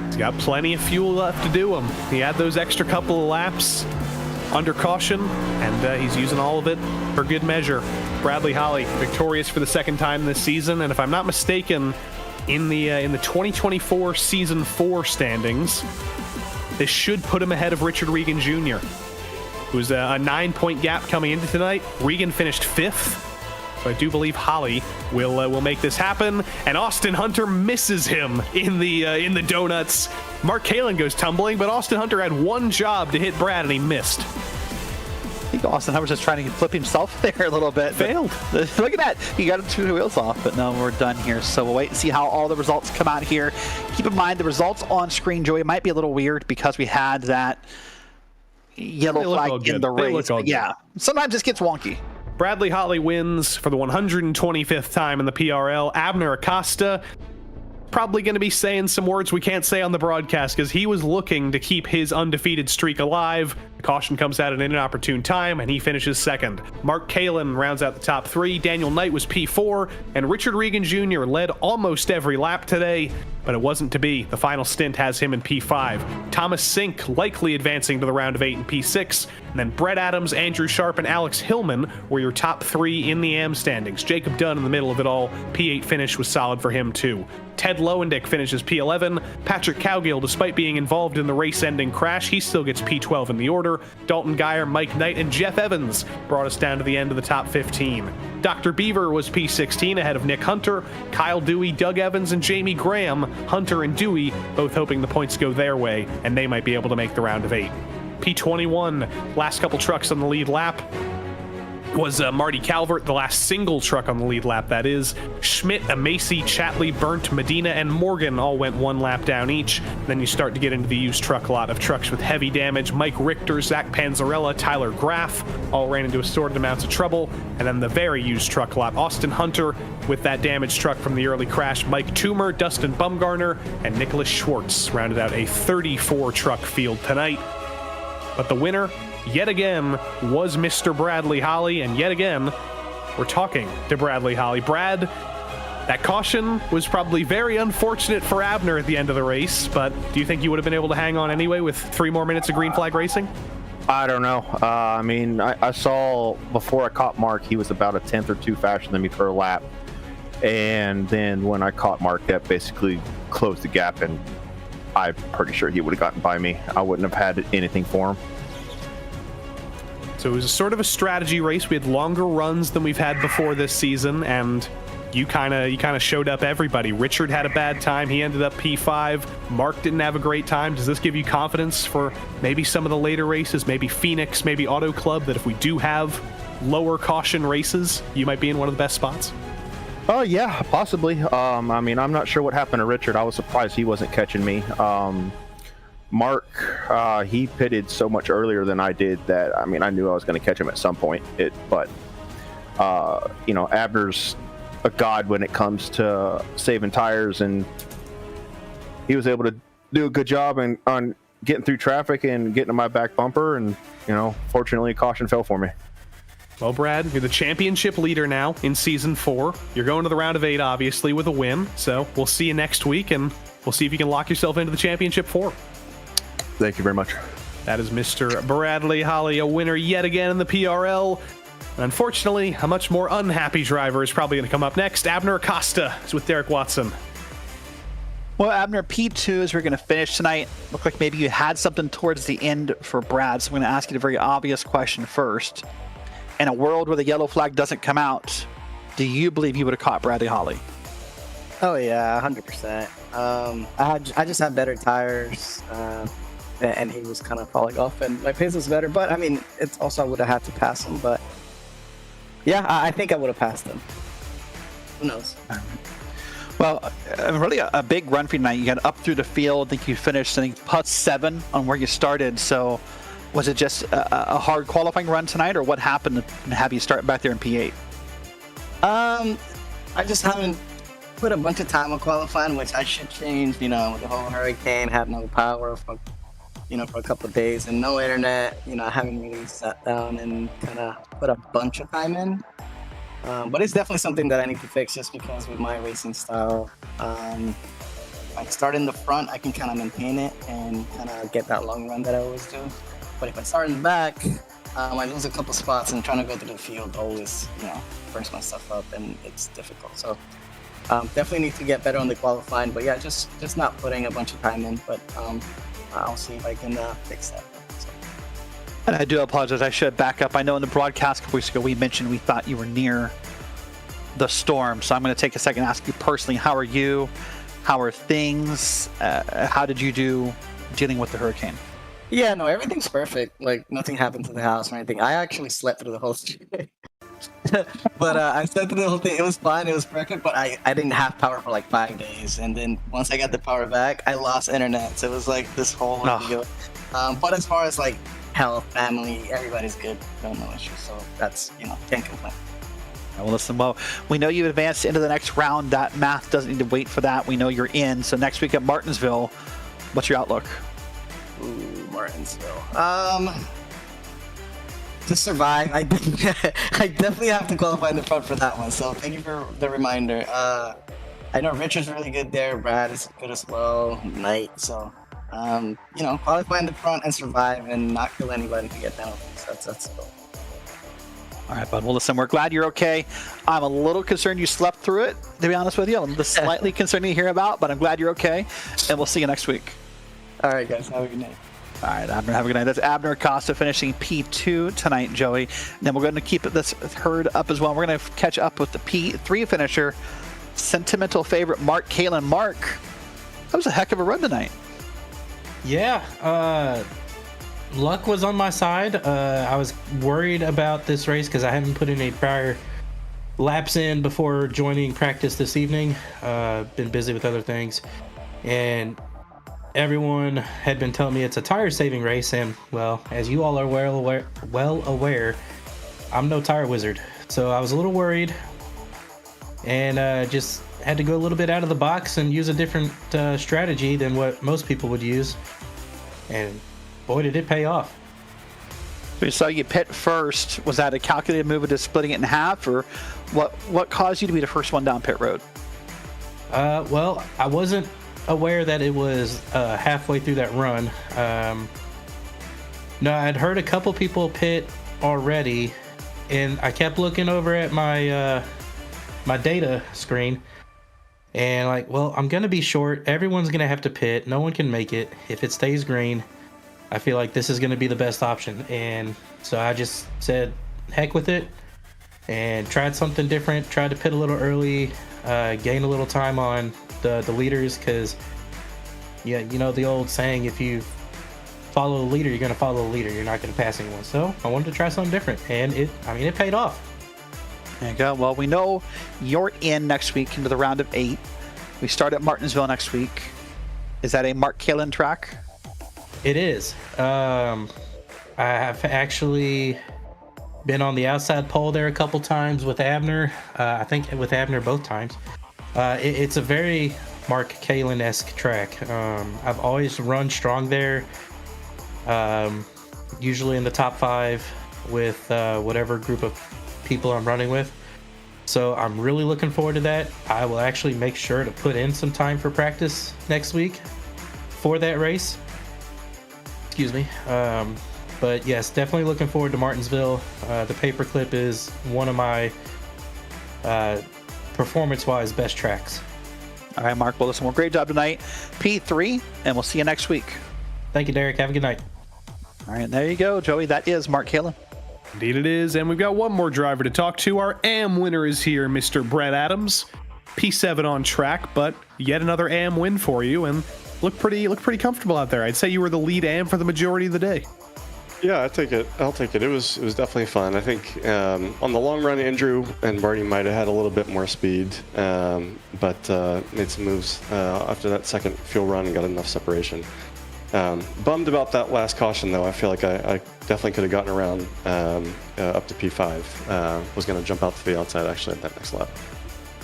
He's got plenty of fuel left to do him. He had those extra couple of laps under caution, and he's using all of it for good measure. Bradley Holly, victorious for the second time this season, and if I'm not mistaken, in the 2024 Season 4 standings, this should put him ahead of Richard Regan Jr., who's a 9-point gap coming into tonight. Regan finished 5th. So I do believe Holly will make this happen, and Austin Hunter misses him in the donuts. Mark Kalen goes tumbling, but Austin Hunter had one job to hit Brad, and he missed. I think Austin Hunter was just trying to flip himself there a little bit. Failed. Look at that. He got 2 wheels off, but no, we're done here. So we'll wait and see how all the results come out here. Keep in mind, the results on screen, Joey, might be a little weird because we had that yellow flag in the race. Yeah, sometimes this gets wonky. Bradley Holly wins for the 125th time in the PRL. Abner Acosta probably going to be saying some words we can't say on the broadcast because he was looking to keep his undefeated streak alive. The caution comes out at an inopportune time, and he finishes second. Mark Kalen rounds out the top 3. Daniel Knight was P4, and Richard Regan Jr. led almost every lap today, but it wasn't to be. The final stint has him in P5. Thomas Sink likely advancing to the round of 8 in P6, and then Brett Adams, Andrew Sharp, and Alex Hillman were your top 3 in the AM standings. Jacob Dunn in the middle of it all. P8 finish was solid for him too. Ted Lowendick finishes P11. Patrick Cowgill, despite being involved in the race-ending crash, he still gets P12 in the order. Dalton Geyer, Mike Knight, and Jeff Evans brought us down to the end of the top 15. Dr. Beaver was P16 ahead of Nick Hunter, Kyle Dewey, Doug Evans, and Jamie Graham. Hunter and Dewey both hoping the points go their way, and they might be able to make the round of 8. P21, last couple trucks on the lead lap, was Marty Calvert, the last single truck on the lead lap, that is. Schmidt, Amacy, Chatley, Burnt, Medina, and Morgan all went 1 lap down each. Then you start to get into the used truck lot of trucks with heavy damage. Mike Richter, Zach Panzarella, Tyler Graff all ran into assorted amounts of trouble. And then the very used truck lot, Austin Hunter with that damaged truck from the early crash. Mike Toomer, Dustin Bumgarner, and Nicholas Schwartz rounded out a 34 truck field tonight. But the winner, yet again, was Mr. Bradley Holly, and yet again, we're talking to Bradley Holly. Brad, that caution was probably very unfortunate for Abner at the end of the race, but do you think you would have been able to hang on anyway with 3 more minutes of green flag racing? I don't know. I mean, I saw before I caught Mark, he was about a 10th or 2 faster than me per lap. And then when I caught Mark, that basically closed the gap, and I'm pretty sure he would have gotten by me. I wouldn't have had anything for him. So it was a sort of a strategy race. We had longer runs than we've had before this season, and you kind of showed up everybody. Richard had a bad time. He ended up P5. Mark didn't have a great time. Does this give you confidence for maybe some of the later races, maybe Phoenix, maybe Auto Club, that if we do have lower caution races, you might be in one of the best spots? Oh, yeah, possibly. I mean, I'm not sure what happened to Richard. I was surprised he wasn't catching me. Mark, he pitted so much earlier than I did that, I mean, I knew I was going to catch him at some point. But you know, Abner's a god when it comes to saving tires, and he was able to do a good job on getting through traffic and getting to my back bumper, and, you know, fortunately, caution fell for me. Well, Brad, you're the championship leader now in Season 4. You're going to the round of 8, obviously, with a win. So we'll see you next week, and we'll see if you can lock yourself into the championship 4. Thank you very much. That is Mr. Bradley Holly, a winner yet again in the PRL. Unfortunately, a much more unhappy driver is probably going to come up next. Abner Acosta is with Derek Watson. Well, Abner, P2 is we're going to finish tonight. Looked like maybe you had something towards the end for Brad, so I'm going to ask you the very obvious question first. In a world where the yellow flag doesn't come out, do you believe you would have caught Bradley Holly? Oh yeah, 100%. I just had better tires, and he was kind of falling off, and my pace was better. But I mean, it's also I would have had to pass him. But yeah, I think I would have passed him. Who knows? Well, really a big run for you tonight. You got up through the field. I think you finished, I think, +7 on where you started. So was it just a hard qualifying run tonight, or what happened to have you start back there in P8? I just haven't put a bunch of time on qualifying, which I should change. You know, with the whole hurricane, had no power for a couple of days and no internet. You know, I haven't really sat down and kind of put a bunch of time in. But it's definitely something that I need to fix, just because with my racing style, I start in the front, I can kind of maintain it and kind of get that long run that I always do. But if I start in the back, I lose a couple spots, and trying to go through the field always, burns my stuff up, and it's difficult. So definitely need to get better on the qualifying. But yeah, just not putting a bunch of time in. But I'll see if I can fix that. So. And I do apologize. I should back up. I know in the broadcast a couple weeks ago we mentioned we thought you were near the storm. So I'm going to take a second and ask you personally, how are you? How are things? How did you do dealing with the hurricane? Yeah, no, everything's perfect. Like, nothing happened to the house or anything. I actually slept through the whole thing. But I slept through the whole thing. It was fine. It was perfect. But I didn't have power for like 5 days. And then once I got the power back, I lost internet. So it was like this whole deal. But as far as like health, family, everybody's good. No issues. So that's, can't complain. Well, listen, we know you've advanced into the next round. That math doesn't need to wait for that. We know you're in. So next week at Martinsville, what's your outlook? Ooh, Martinsville. To survive, I definitely have to qualify in the front for that one. So thank you for the reminder. I know Richard's really good there. Brad is good as well. Knight. So, qualify in the front and survive and not kill anybody to get down. That's the goal. All right, bud. Well, listen, we're glad you're okay. I'm a little concerned you slept through it, to be honest with you. I'm just slightly concerned to hear about, but I'm glad you're okay. And we'll see you next week. All right, guys. Have a good night. All right, Abner, have a good night. That's Abner Acosta finishing P2 tonight, Joey. And then we're going to keep this herd up as well. We're going to catch up with the P3 finisher, sentimental favorite Mark Kalin. Mark, that was a heck of a run tonight. Yeah, luck was on my side. I was worried about this race because I hadn't put in a prior laps in before joining practice this evening. Been busy with other things. And everyone had been telling me it's a tire saving race, and well, as you all are well aware, I'm no tire wizard, so I was a little worried, and just had to go a little bit out of the box and use a different strategy than what most people would use, and boy, did it pay off. We saw you pit first. Was that a calculated move of just splitting it in half, or what caused you to be the first one down pit road? Well, I wasn't aware that it was halfway through that run. No, I'd heard a couple people pit already, and I kept looking over at my my data screen, and like, well, I'm gonna be short. Everyone's gonna have to pit. No one can make it. If it stays green, I feel like this is gonna be the best option. And so I just said, heck with it, and tried something different. Tried to pit a little early, gain a little time on the leaders, because the old saying, if you follow the leader, you're going to follow the leader, you're not going to pass anyone. So I wanted to try something different, and it paid off. There you go. Well, we know you're in next week into the round of 8. We start at Martinsville next week. Is that a Mark Kalin track? It is. I have actually been on the outside pole there a couple times with Abner. I think with Abner both times. It's a very Mark Kalin-esque track. I've always run strong there, usually in the top 5 with whatever group of people I'm running with. So I'm really looking forward to that. I will actually make sure to put in some time for practice next week for that race. Excuse me. But yes, definitely looking forward to Martinsville. The paperclip is one of my performance-wise best tracks. All right, Mark. Well, listen, well, great job tonight. P3, and we'll see you next week. Thank you, Derek. Have a good night. All right, there you go, Joey. That is Mark Kalin. Indeed it is, and we've got one more driver to talk to. Our AM winner is here, Mr. Brett Adams. P7 on track, but yet another AM win for you, and look pretty comfortable out there. I'd say you were the lead AM for the majority of the day. Yeah, I'll take it. It was definitely fun. I think on the long run, Andrew and Barty might have had a little bit more speed, but made some moves after that second fuel run and got enough separation. Bummed about that last caution, though. I feel like I definitely could have gotten around up to P5. Was going to jump out to the outside, actually, at that next lap.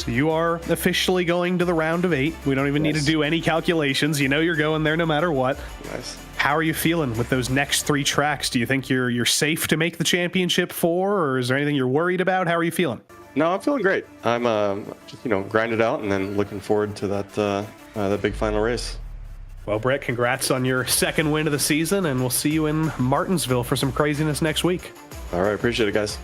So you are officially going to the round of 8. We don't even need to do any calculations. You know you're going there no matter what. Nice. How are you feeling with those next 3 tracks? Do you think you're safe to make the championship 4, or is there anything you're worried about? How are you feeling? No, I'm feeling great. I'm just grind it out and then looking forward to that big final race. Well, Brett, congrats on your 2nd win of the season, and we'll see you in Martinsville for some craziness next week. All right, appreciate it, guys.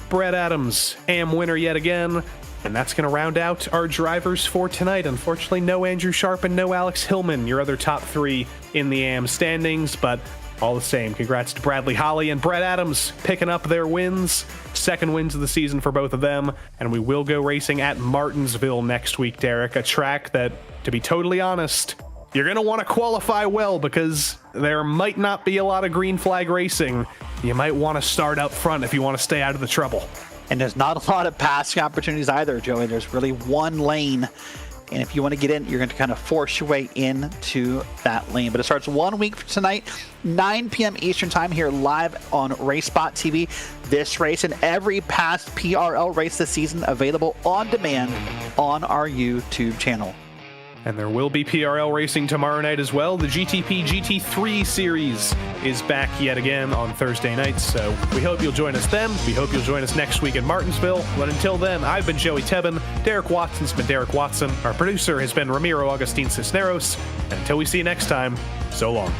Brett Adams, AM winner yet again. And that's going to round out our drivers for tonight. Unfortunately, no Andrew Sharp and no Alex Hillman, your other top 3 in the AM standings. But all the same, congrats to Bradley Holly and Brett Adams picking up their wins. 2nd wins of the season for both of them. And we will go racing at Martinsville next week, Derek. A track that, to be totally honest, you're going to want to qualify well because there might not be a lot of green flag racing. You might want to start up front if you want to stay out of the trouble. And there's not a lot of passing opportunities either, Joey. There's really one lane. And if you want to get in, you're going to kind of force your way into that lane. But it starts 1 week from tonight, 9 p.m. Eastern time here live on RaceSpotTV. This race and every past PRL race this season available on demand on our YouTube channel. And there will be PRL racing tomorrow night as well. The GTP GT3 series is back yet again on Thursday nights, so we hope you'll join us then. We hope you'll join us next week in Martinsville. But until then, I've been Joey Tebbin. Derek Watson's been Derek Watson. Our producer has been Ramiro Agustin Cisneros. And until we see you next time, so long.